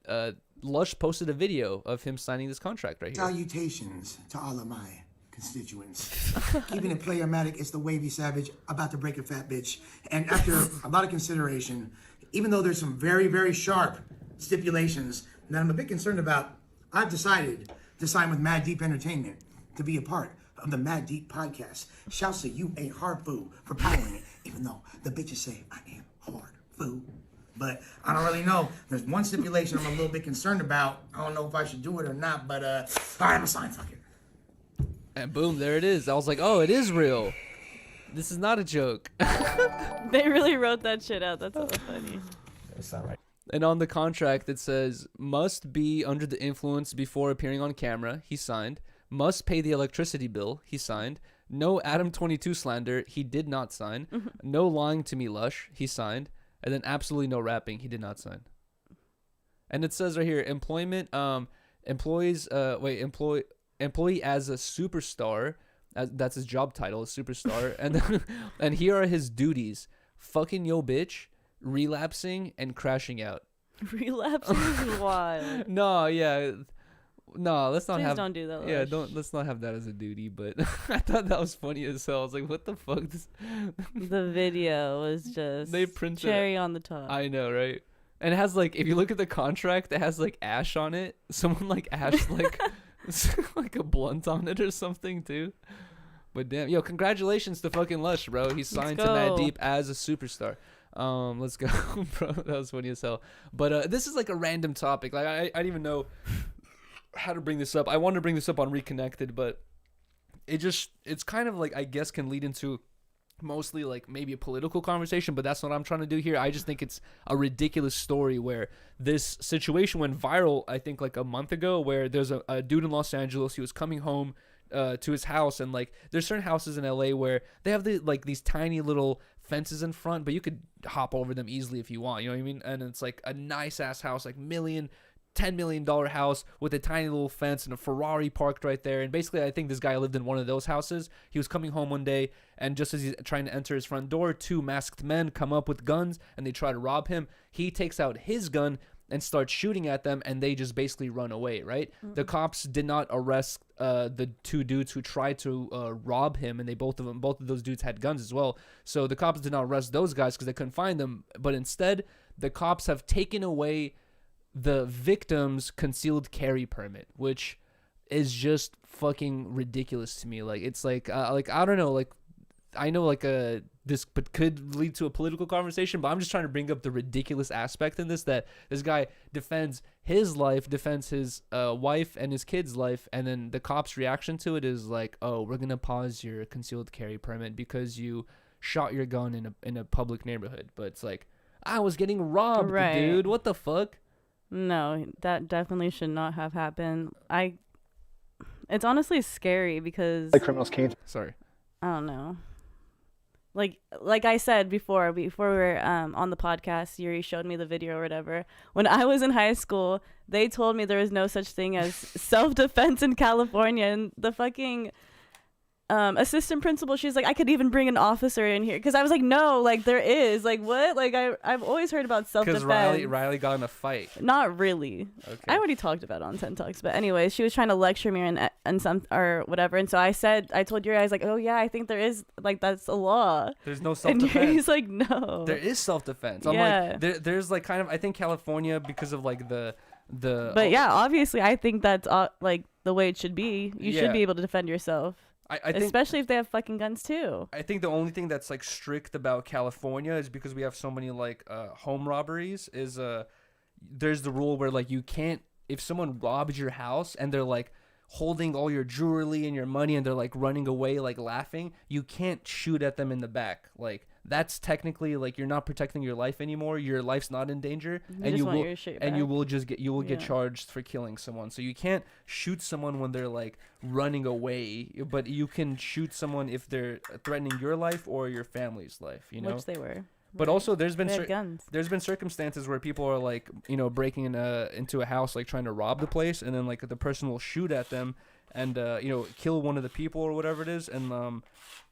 Lush posted a video of him signing this contract right here. Salutations to all of my constituents. Keeping it playermatic, it's the wavy savage about to break a fat bitch. And after a lot of consideration, even though there's some very, very sharp stipulations that I'm a bit concerned about, I've decided to sign with Mad Deep Entertainment to be a part of the Mad Deep podcast. Shouts to You Ain't Hard Food for powering it, even though the bitches say I am hard food. But I don't really know. There's one stipulation I'm a little bit concerned about. I don't know if I should do it or not, but all right, I'm gonna sign, fuck it. And boom, there it is. I was like, oh, it is real. This is not a joke. They really wrote that shit out. That's so funny. That's not right. And on the contract, it says, must be under the influence before appearing on camera. He signed. Must pay the electricity bill. He signed. No Adam 22 slander. He did not sign. No lying to me, Lush. He signed. And then absolutely no rapping. He did not sign. And it says right here, employment, employee as a superstar. That's his job title, a superstar. And and here are his duties: fucking yo bitch, relapsing, and crashing out. Relapsing is wild. No, let's not Please have. don't do that. Yeah, Lush. let's not have that as a duty. But I thought that was funny as hell. I was like, what the fuck? The video was just They printed cherry on the top. I know, right? And it has like, if you look at the contract, it has like ash on it. Someone like ash like like a blunt on it or something too. But damn, yo, congratulations to fucking Lush, bro. He signed to Mad go. Deep as a superstar. Let's go, bro. That was funny as hell. But this is like a random topic. Like I didn't even know how to bring this up. I wanted to bring this up on Reconnected, but it's kind of like, I guess, can lead into mostly like maybe a political conversation, but that's what I'm trying to do here. I just think it's a ridiculous story where this situation went viral, I think like a month ago, where there's a dude in Los Angeles. He was coming home to his house, and like there's certain houses in LA where they have these tiny little fences in front, but you could hop over them easily if you want, you know what I mean? And it's like a nice ass house, like $10 million house with a tiny little fence and a Ferrari parked right there. And basically, I think this guy lived in one of those houses. He was coming home one day, and just as he's trying to enter his front door, two masked men come up with guns and they try to rob him. He takes out his gun and starts shooting at them, and they just basically run away, right? Mm-hmm. The cops did not arrest the two dudes who tried to rob him, and both of those dudes had guns as well. So the cops did not arrest those guys because they couldn't find them. But instead, the cops have taken away the victim's concealed carry permit, which is just fucking ridiculous to me. Like, it's like I don't know, like, I know like this could lead to a political conversation, but I'm just trying to bring up the ridiculous aspect in this, that this guy defends his life, defends his wife and his kid's life, and then the cops' reaction to it is like, oh, we're gonna pause your concealed carry permit because you shot your gun in a public neighborhood. But it's like, I was getting robbed, right, dude. What the fuck? No, that definitely should not have happened. It's honestly scary because like criminals can't. Sorry. I don't know. Like I said before we were on the podcast, Yuri showed me the video or whatever. When I was in high school, they told me there was no such thing as self-defense in California, and the fucking assistant principal, she's like, I could even bring an officer in here, because I was like, no, like there is, like, what? Like I've always heard about self-defense. Because Riley got in a fight. Not really. Okay. I already talked about it on 10 Talks, but anyways, she was trying to lecture me and some or whatever, and so I told Yuri, I was like, oh yeah, I think there is, like, that's a law. There's no And self-defense. Yuri's like, no. There is self-defense. I'm Yeah. like, there's like kind of, I think California, because of like the. But yeah, obviously, I think that's like the way it should be. You should be able to defend yourself. I think, especially if they have fucking guns too. I think the only thing that's like strict about California is because we have so many like home robberies, is there's the rule where like you can't, if someone robs your house and they're like holding all your jewelry and your money and they're like running away like laughing, you can't shoot at them in the back. Like, that's technically like you're not protecting your life anymore. Your life's not in danger, and you will get charged for killing someone. So you can't shoot someone when they're like running away, but you can shoot someone if they're threatening your life or your family's life, you know? Which they were. But also, there's been guns. there's been circumstances where people are like, breaking into a house, like trying to rob the place, and then like the person will shoot at them, and kill one of the people or whatever it is, and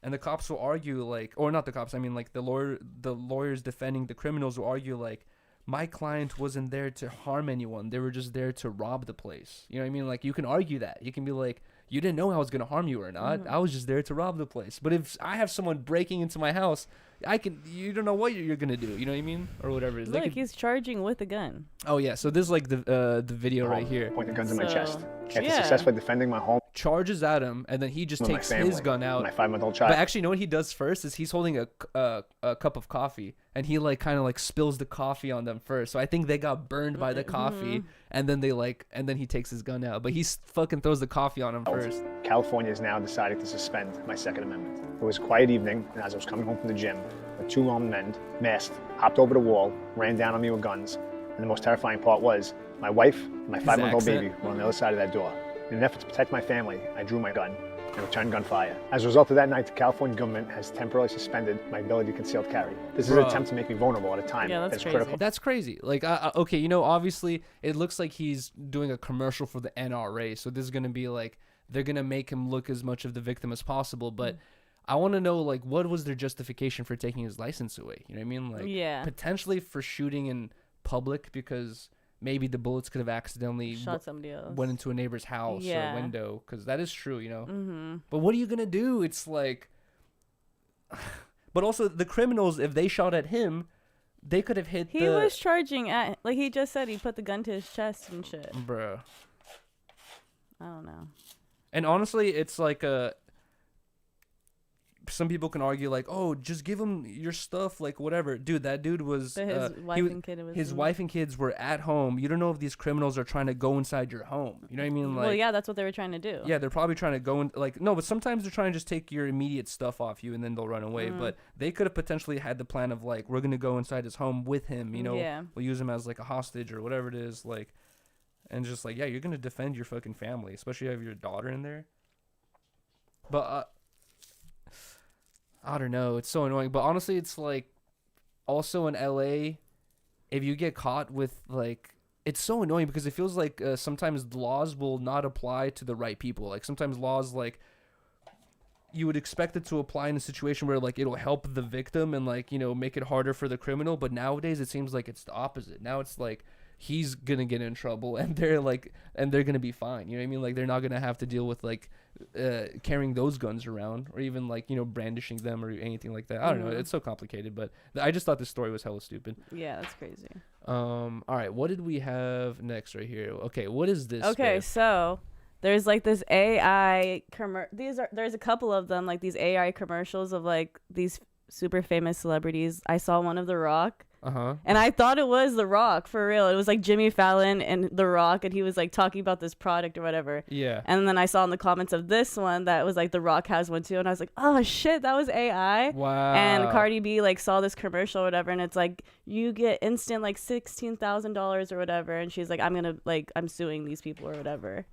the cops will argue like, or not the cops, I mean like the lawyers defending the criminals will argue like, my client wasn't there to harm anyone. They were just there to rob the place. You know what I mean? Like, you can argue that. You can be like, you didn't know I was going to harm you or not. I was just there to rob the place. But if I have someone breaking into my house, you don't know what you're going to do. You know what I mean? Or whatever it is. Look, he's charging with a gun. Oh, yeah. So this is like the video right here. Point the guns in my chest. After successfully defending my home. Charges at him, and then he just takes his gun out. My 5-month-old child. But actually, you know what he does first is he's holding a cup of coffee, and he like kind of like spills the coffee on them first. So I think they got burned by the coffee, and then then he takes his gun out. But he fucking throws the coffee on him first. California is now deciding to suspend my Second Amendment. It was a quiet evening, and as I was coming home from the gym, the 2 armed men, masked, hopped over the wall, ran down on me with guns. And the most terrifying part was, my wife and my 5-month-old baby were on the other side of that door. In an effort to protect my family, I drew my gun and returned gunfire. As a result of that night, the California government has temporarily suspended my ability to concealed carry. This is an attempt to make me vulnerable at a time that's critical. That's crazy. Like, okay, obviously, it looks like he's doing a commercial for the NRA, so this is going to be like, they're going to make him look as much of the victim as possible, but I want to know, like, what was their justification for taking his license away? You know what I mean? Like, potentially for shooting in public because maybe the bullets could have accidentally shot somebody else, went into a neighbor's house or a window, because that is true, But what are you gonna do? It's like, but also the criminals, if they shot at him, they could have hit. He was charging at, like he just said, he put the gun to his chest and shit. Bruh. I don't know. And honestly, it's like some people can argue like, oh, just give him your stuff, like whatever. Dude, that dude was his wife and kids were at home. You don't know if these criminals are trying to go inside your home. You know what I mean? Like, well, yeah, that's what they were trying to do. Yeah, they're probably trying to go in, like, no, but sometimes they're trying to just take your immediate stuff off you and then they'll run away. But they could have potentially had the plan of like, we're gonna go inside his home with him. We'll use him as like a hostage or whatever it is, like, and just like, yeah, you're gonna defend your fucking family, especially if you have your daughter in there. But I don't know. It's so annoying. But honestly, it's like also in LA, if you get caught with like, it's so annoying because it feels like sometimes laws will not apply to the right people. Like sometimes laws, like you would expect it to apply in a situation where like it'll help the victim and like, make it harder for the criminal. But nowadays it seems like it's the opposite. Now it's like he's going to get in trouble and they're going to be fine. You know what I mean? Like they're not going to have to deal with like carrying those guns around or even like, brandishing them or anything like that. I don't know. It's so complicated, but I just thought this story was hella stupid. Yeah, that's crazy. All right. What did we have next right here? Okay. What is this? Okay. So there's like this AI there's a couple of them, like these AI commercials of like these super famous celebrities. I saw one of The Rock. And I thought it was The Rock for real. It was like Jimmy Fallon and The Rock, and he was like talking about this product or whatever. Yeah. And then I saw in the comments of this one that was like The Rock has one too, and I was like, oh shit, that was AI. Wow. And Cardi B like saw this commercial or whatever, and it's like you get instant like $16,000 or whatever, and she's like, I'm suing these people or whatever.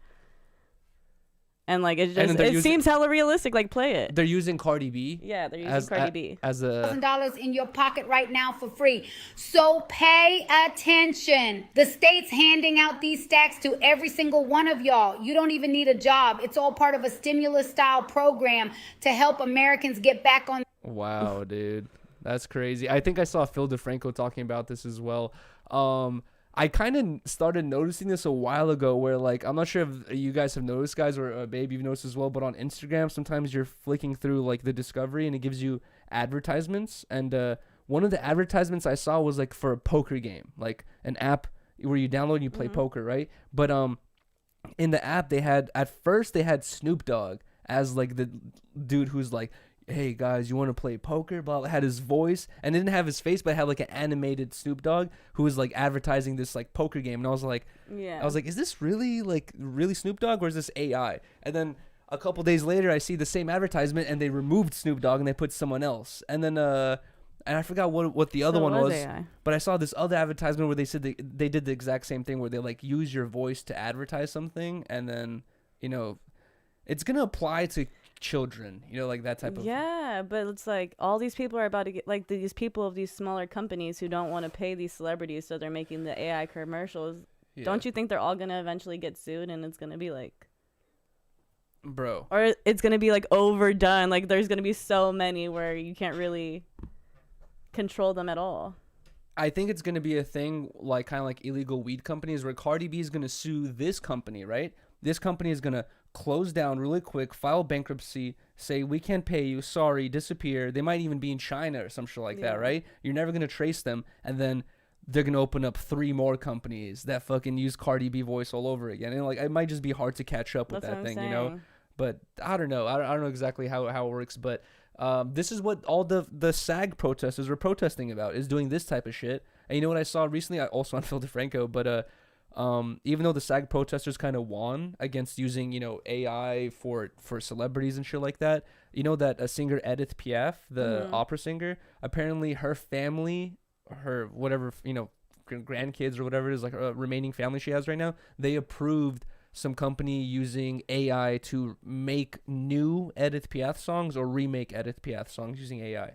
And like it seems hella realistic. Like play it. They're using Cardi B. Yeah, they're using Cardi B as a $1,000 in your pocket right now for free. So pay attention. The state's handing out these stacks to every single one of y'all. You don't even need a job. It's all part of a stimulus style program to help Americans get back on. Wow, dude, that's crazy. I think I saw Phil DeFranco talking about this as well. I kind of started noticing this a while ago where, like, I'm not sure if you guys have noticed, guys, or Babe, you've noticed as well, but on Instagram, sometimes you're flicking through, like, the discovery, and it gives you advertisements, and one of the advertisements I saw was, like, for a poker game, like, an app where you download and you play poker, right? But in the app, at first they had Snoop Dogg as, like, the dude who's, like, hey guys, you want to play poker? But had his voice and it didn't have his face, but it had like an animated Snoop Dogg who was like advertising this like poker game. And I was like, is this really Snoop Dogg or is this AI? And then a couple days later, I see the same advertisement and they removed Snoop Dogg and they put someone else. And then and I forgot what the other one was. AI. But I saw this other advertisement where they said they did the exact same thing where they like use your voice to advertise something, and then it's gonna apply to children, you know, like that type of. Yeah, but it's like all these people are about to get, like, these people of these smaller companies who don't want to pay these celebrities, so they're making the AI commercials. Yeah. Don't you think they're all gonna eventually get sued, and it's gonna be like, bro, or it's gonna be like overdone? Like there's gonna be so many where you can't really control them at all. I think it's going to be a thing like kind of like illegal weed companies where Cardi B is going to sue this company, right? This company is going to close down really quick, file bankruptcy, say, we can't pay you, sorry, disappear. They might even be in China or some shit like that, right? You're never going to trace them. And then they're going to open up 3 more companies that fucking use Cardi B voice all over again. And like, it might just be hard to catch up with that thing, you know? But I don't know. I don't know exactly how it works, but this is what all the SAG protesters were protesting about, is doing this type of shit. And you know what I saw recently? I also on Phil DeFranco, but even though the SAG protesters kind of won against using, you know, AI for celebrities and shit like that, you know that a singer Edith Piaf, the opera singer, apparently her family, her whatever, you know, grandkids or whatever it is, like remaining family she has right now, they approved some company using AI to make new Edith Piaf songs or remake Edith Piaf songs using AI.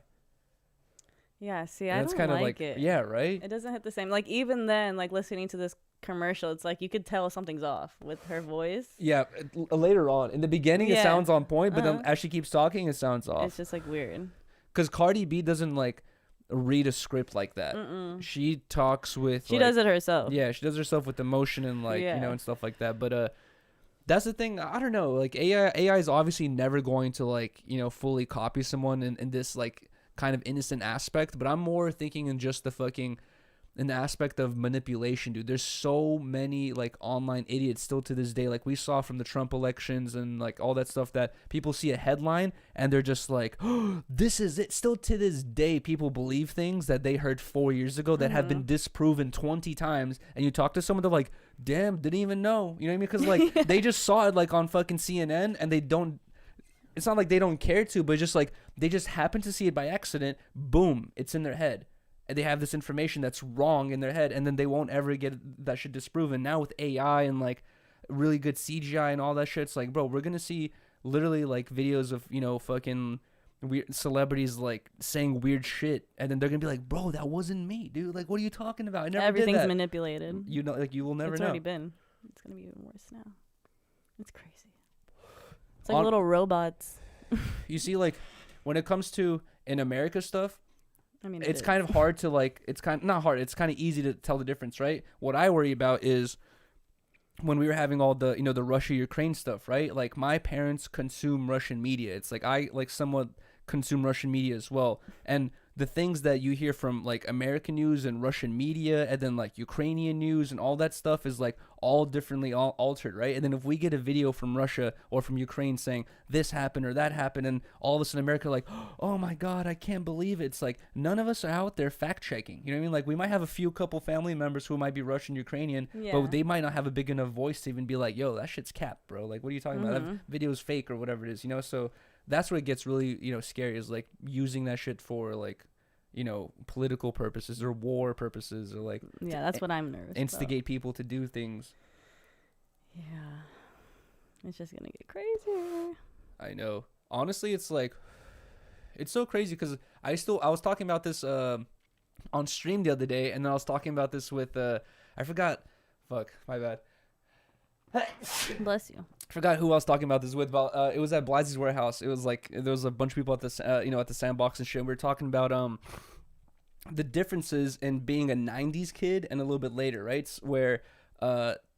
Yeah, see, And I that's don't kind of like it. Yeah, right? It doesn't hit the same. Like, even then, like, listening to this commercial, it's like you could tell something's off with her voice. Yeah, later on. In the beginning, it sounds on point, but then as she keeps talking, it sounds off. It's just, like, weird. Because Cardi B doesn't, like, read a script like that. She talks with... She does it herself. Yeah, she does it herself with emotion and, like, you know, and stuff like that. But, that's the thing. I don't know. Like, AI is obviously never going to, like, you know, fully copy someone in this, like, kind of innocent aspect, but I'm more thinking in just in the aspect of manipulation, dude. There's so many like online idiots still to this day, like we saw from the Trump elections and like all that stuff, that people see a headline and they're just like, oh, this is it. Still to this day, people believe things that they heard 4 years ago that have been disproven 20 times, and you talk to someone, they're like, damn, didn't even know, you know what I mean? Because like they just saw it like on fucking CNN, and they don't, it's not like they don't care to, but just like they just happen to see it by accident. Boom, it's in their head, and they have this information that's wrong in their head, and then they won't ever get that shit disproven. Now with AI and like really good CGI and all that shit, it's like, bro, we're gonna see literally like videos of, you know, fucking weird celebrities like saying weird shit, and then they're gonna be like, bro, that wasn't me, dude. Like, what are you talking about? I never Everything's did that. manipulated. You know, like you will never It's know. already been. It's gonna be even worse now. It's crazy. It's like little robots. You see, like when it comes to in America stuff, I mean, it's kind of hard to like, it's kind of not hard, it's kind of easy to tell the difference, right? What I worry about is when we were having all the, you know, the Russia-Ukraine stuff, right? Like my parents consume Russian media. It's like I like somewhat consume Russian media as well. And the things that you hear from like American news and Russian media, and then like Ukrainian news and all that stuff is like all differently altered, right? And then if we get a video from Russia or from Ukraine saying this happened or that happened, and all of a sudden America like, oh my God, I can't believe it. It's like none of us are out there fact checking. You know what I mean? Like we might have a couple family members who might be Russian, Ukrainian, but they might not have a big enough voice to even be like, yo, that shit's cap, bro. Like, what are you talking about? That video's fake or whatever it is, you know? So that's where it gets really, you know, scary, is like using that shit for like, you know, political purposes or war purposes, or like that's what I'm nervous instigate people to do things. Yeah, it's just gonna get crazy. I know. Honestly, it's like, it's so crazy because I was talking about this on stream the other day, and then I was talking about this with I forgot. Fuck, my bad. Bless you. Forgot who I was talking about this with. But it was at Blasey's warehouse. It was like there was a bunch of people at the you know, at the sandbox and shit. And we were talking about the differences in being a '90s kid and a little bit later, right? Where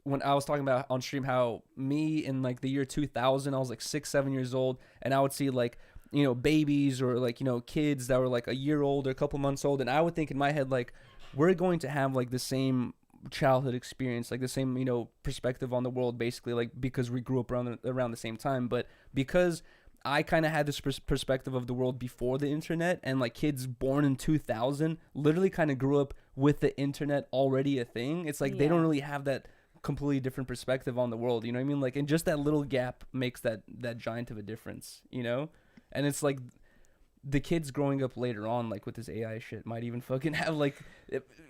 when I was talking about on stream how me in like the year 2000, I was like 6-7 years old, and I would see like, you know, babies or like, you know, kids that were like a year old or a couple months old, and I would think in my head like, we're going to have like the same childhood experience, like the same, you know, perspective on the world, basically, like because we grew up around the same time. But because I kind of had this perspective of the world before the internet, and like kids born in 2000 literally kind of grew up with the internet already a thing, it's like they don't really have that completely different perspective on the world, you know what I mean? Like, and just that little gap makes that giant of a difference, you know? And it's like the kids growing up later on, like with this AI shit, might even fucking have like,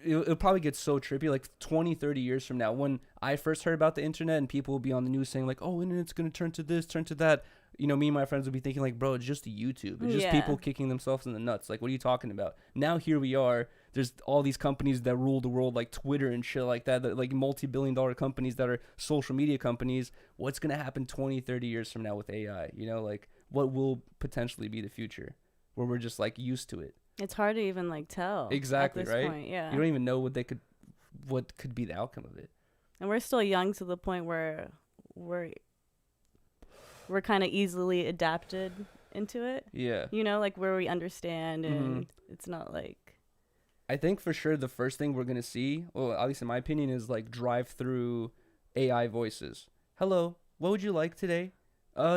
it'll probably get so trippy, like 20-30 years from now, when I first heard about the internet and people will be on the news saying like, oh, internet's gonna turn to this, turn to that, you know, me and my friends would be thinking like, bro, it's just YouTube. It's just people kicking themselves in the nuts. Like, what are you talking about? Now here we are. There's all these companies that rule the world, like Twitter and shit like that, like multi-billion-dollar companies that are social media companies. What's going to happen 20, 30 years from now with AI? You know, like, what will potentially be the future where we're just, like, used to it? It's hard to even, like, tell. Exactly, at this right? point. Yeah. You don't even know what could be the outcome of it. And we're still young to the point where we're kind of easily adapted into it. Yeah. You know, like where we understand and it's not like. I think for sure the first thing we're going to see, well, at least in my opinion, is like drive-through AI voices. Hello, what would you like today?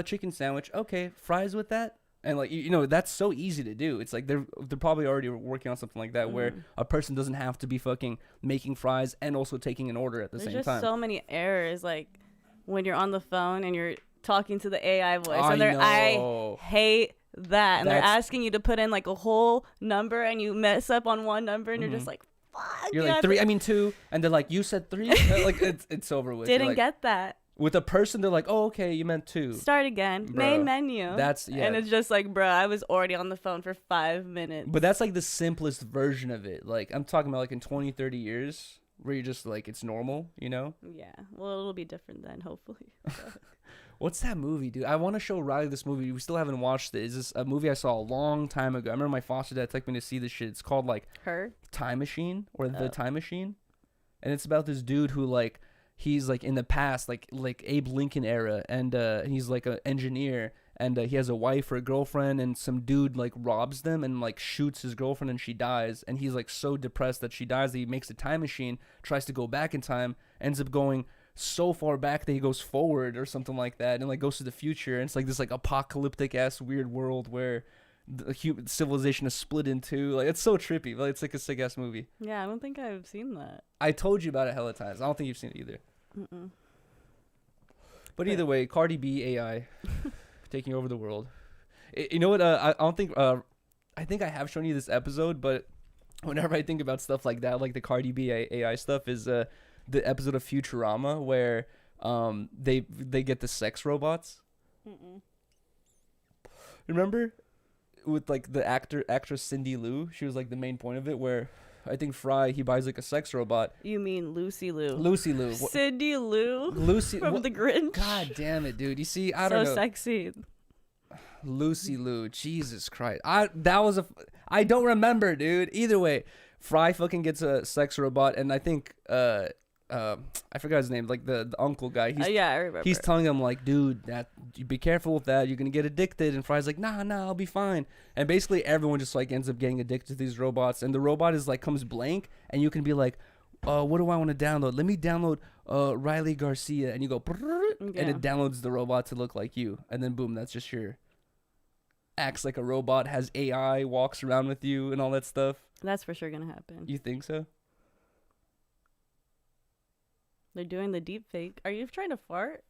Chicken sandwich. Okay, fries with that? And like, you know, that's so easy to do. It's like they're probably already working on something like that where a person doesn't have to be fucking making fries and also taking an order at the same time. There's just so many errors, like when you're on the phone and you're talking to the AI voice. I hate that. And they're asking you to put in like a whole number and you mess up on one number and you're just like, fuck. You're like 3, I mean 2. And they're like, you said 3? Like, it's over with. Didn't like, get that. With a person, they're like, oh, okay, you meant 2. Start again. Bro, main menu. And it's just like, bro, I was already on the phone for 5 minutes. But that's like the simplest version of it. Like, I'm talking about like in 20, 30 years where you're just like, it's normal, you know? Yeah. Well, it'll be different then, hopefully. What's that movie, dude? I want to show Riley this movie. We still haven't watched it. Is this a movie I saw a long time ago? I remember my foster dad took me to see this shit. It's called like Time Machine or The Time Machine. And it's about this dude who like, he's like in the past, like Abe Lincoln era. And he's like an engineer. And he has a wife or a girlfriend. And some dude like robs them and like shoots his girlfriend and she dies. And he's like so depressed that she dies that he makes a time machine, tries to go back in time, ends up going so far back that he goes forward or something like that, and like goes to the future. And it's like this like apocalyptic ass weird world where the human civilization is split in two. Like, it's so trippy. Like, it's like a sick ass movie. Yeah, I don't think I've seen that. I told you about it hella times. I don't think you've seen it either. But either way, Cardi B AI taking over the world. You know what? I don't think. I think I have shown you this episode, but whenever I think about stuff like that, like the Cardi B AI stuff, is the episode of Futurama where they get the sex robots. Remember with like the actress Cindy Lou? She was like the main point of it, where I think Fry, he buys like a sex robot. You mean Lucy Lou? Lucy Lou. Cindy Lou. Lucy from The Grinch. God damn it, dude. You see, I don't know. So sexy. Lucy Lou. Jesus Christ. I don't remember, dude. Either way, Fry fucking gets a sex robot, and I think I forgot his name, like the uncle guy. Yeah, I remember. He's telling him like, dude, that you be careful with that. You're gonna get addicted. And Fry's like, nah, I'll be fine. And basically everyone just like ends up getting addicted to these robots. And the robot is like comes blank, and you can be like, what do I want to download? Let me download Riley Garcia, and you go, and it downloads the robot to look like you, and then boom, that's just your acts like a robot, has AI, walks around with you, and all that stuff. That's for sure gonna happen. You think so? They're doing the deep fake. Are you trying to fart?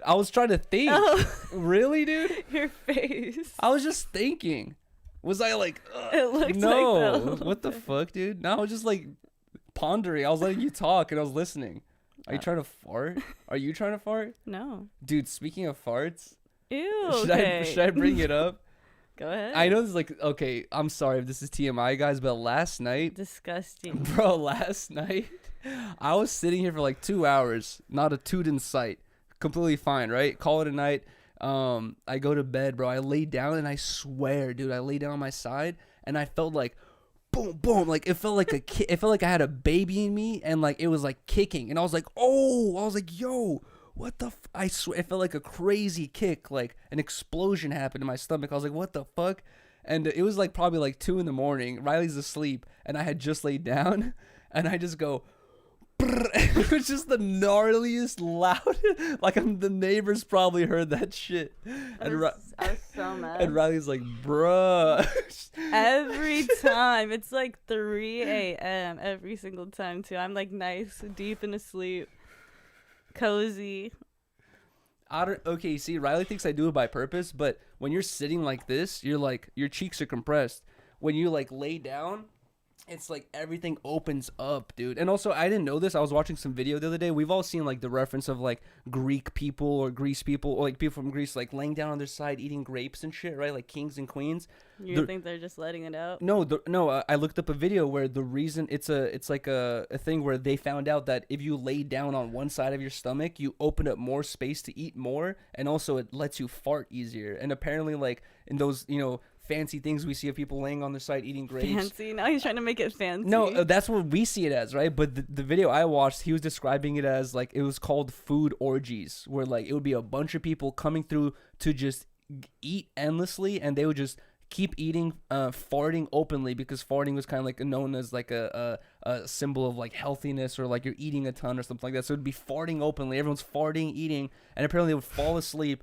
I was trying to think. Oh. Really, dude? Your face. I was just thinking. Was I like, it looked no, like that. What the fuck, dude? No, I was just like pondering. I was letting you talk and I was listening. Are you trying to fart? Are you trying to fart? No. Dude, speaking of farts. Ew. Should I bring it up? Go ahead. I know this is like, okay, I'm sorry if this is TMI, guys, but last night. Disgusting. Bro, last night, I was sitting here for like 2 hours, not a toot in sight. Completely fine, right? Call it a night. I go to bed, bro. I lay down and I swear, dude, I lay down on my side and I felt like, boom, boom. Like, it felt like it felt like I had a baby in me and like it was like kicking. And I was like, oh, I was like, yo. What the I swear, it felt like a crazy kick, like an explosion happened in my stomach. I was like, what the fuck? And it was like probably like 2 a.m. Riley's asleep, and I had just laid down, and I just go, brr, and it was just the gnarliest, loud, like the neighbors probably heard that shit. I was so mad. And Riley's like, bruh. Every time. It's like 3 a.m. every single time, too. I'm like nice, deep in a sleep. Cozy. Okay, see, Riley thinks I do it by purpose, but when you're sitting like this, you're like, your cheeks are compressed. When you like lay down, it's like everything opens up, dude. And also, I didn't know this. I was watching some video the other day. We've all seen like the reference of like Greek people or Greece people or like people from Greece like laying down on their side eating grapes and shit, right? Like kings and queens. You think they're just letting it out? No, I looked up a video where the reason it's like a thing where they found out that if you lay down on one side of your stomach, you open up more space to eat more, and also it lets you fart easier. And apparently, like in those fancy things we see of people laying on their side eating grapes. Fancy. Now he's trying to make it fancy. No, that's what we see it as, right? But the video I watched, he was describing it as like it was called food orgies, where like it would be a bunch of people coming through to just eat endlessly, and they would just keep eating, farting openly, because farting was kind of like known as like a symbol of like healthiness, or like you're eating a ton or something like that. So it'd be farting openly. Everyone's farting, eating, and apparently they would fall asleep,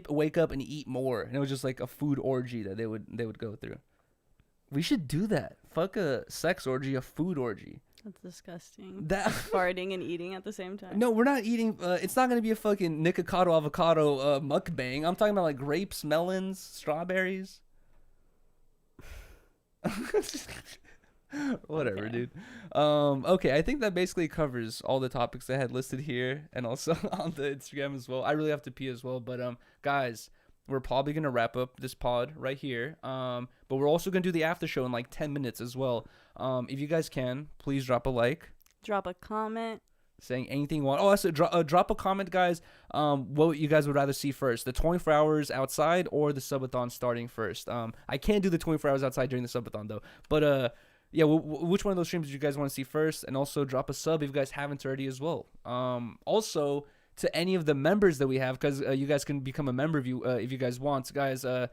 wake up, and eat more. And it was just like a food orgy that they would go through. We should do that. Fuck a sex orgy, a food orgy. That's disgusting. That farting and eating at the same time. No, we're not eating. It's not gonna be a fucking Nikocado avocado mukbang. I'm talking about like grapes, melons, strawberries. Whatever, Okay. dude. Okay, I think that basically covers all the topics I had listed here, and also on the Instagram as well. I really have to pee as well, but guys, we're probably gonna wrap up this pod right here. But we're also gonna do the after show in like 10 minutes as well. If you guys can, please drop a like, drop a comment, saying anything you want. Oh, also drop a comment, guys. What you guys would rather see first, the 24 hours outside or the subathon starting first? I can't do the 24 hours outside during the subathon though, but yeah, which one of those streams do you guys want to see first? And also drop a sub if you guys haven't already as well. Also to any of the members that we have, because you guys can become a member if you guys want, guys. To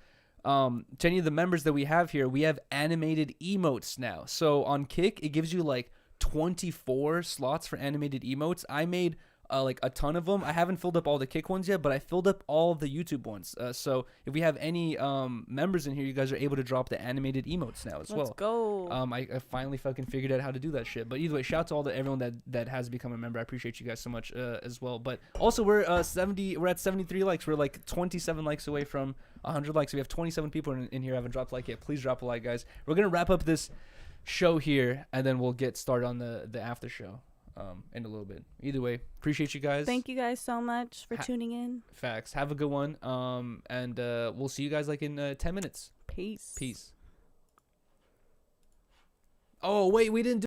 any of the members that we have here, we have animated emotes now. So on Kick, it gives you like 24 slots for animated emotes. I made like a ton of them. I haven't filled up all the Kick ones yet, but I filled up all of the YouTube ones. So if we have any members in here, you guys are able to drop the animated emotes now as well. Let's go. I finally fucking figured out how to do that shit. But either way, shout out to everyone that has become a member. I appreciate you guys so much as well. But also we're at 73 likes. We're like 27 likes away from 100 likes. We have 27 people in here haven't dropped a like yet. Please drop a like, guys. We're gonna wrap up this show here, and then we'll get started on the after show in a little bit. Either way, appreciate you guys. Thank you guys so much for tuning in. Facts. Have a good one. And we'll see you guys like in 10 minutes. Peace. Oh wait, we didn't do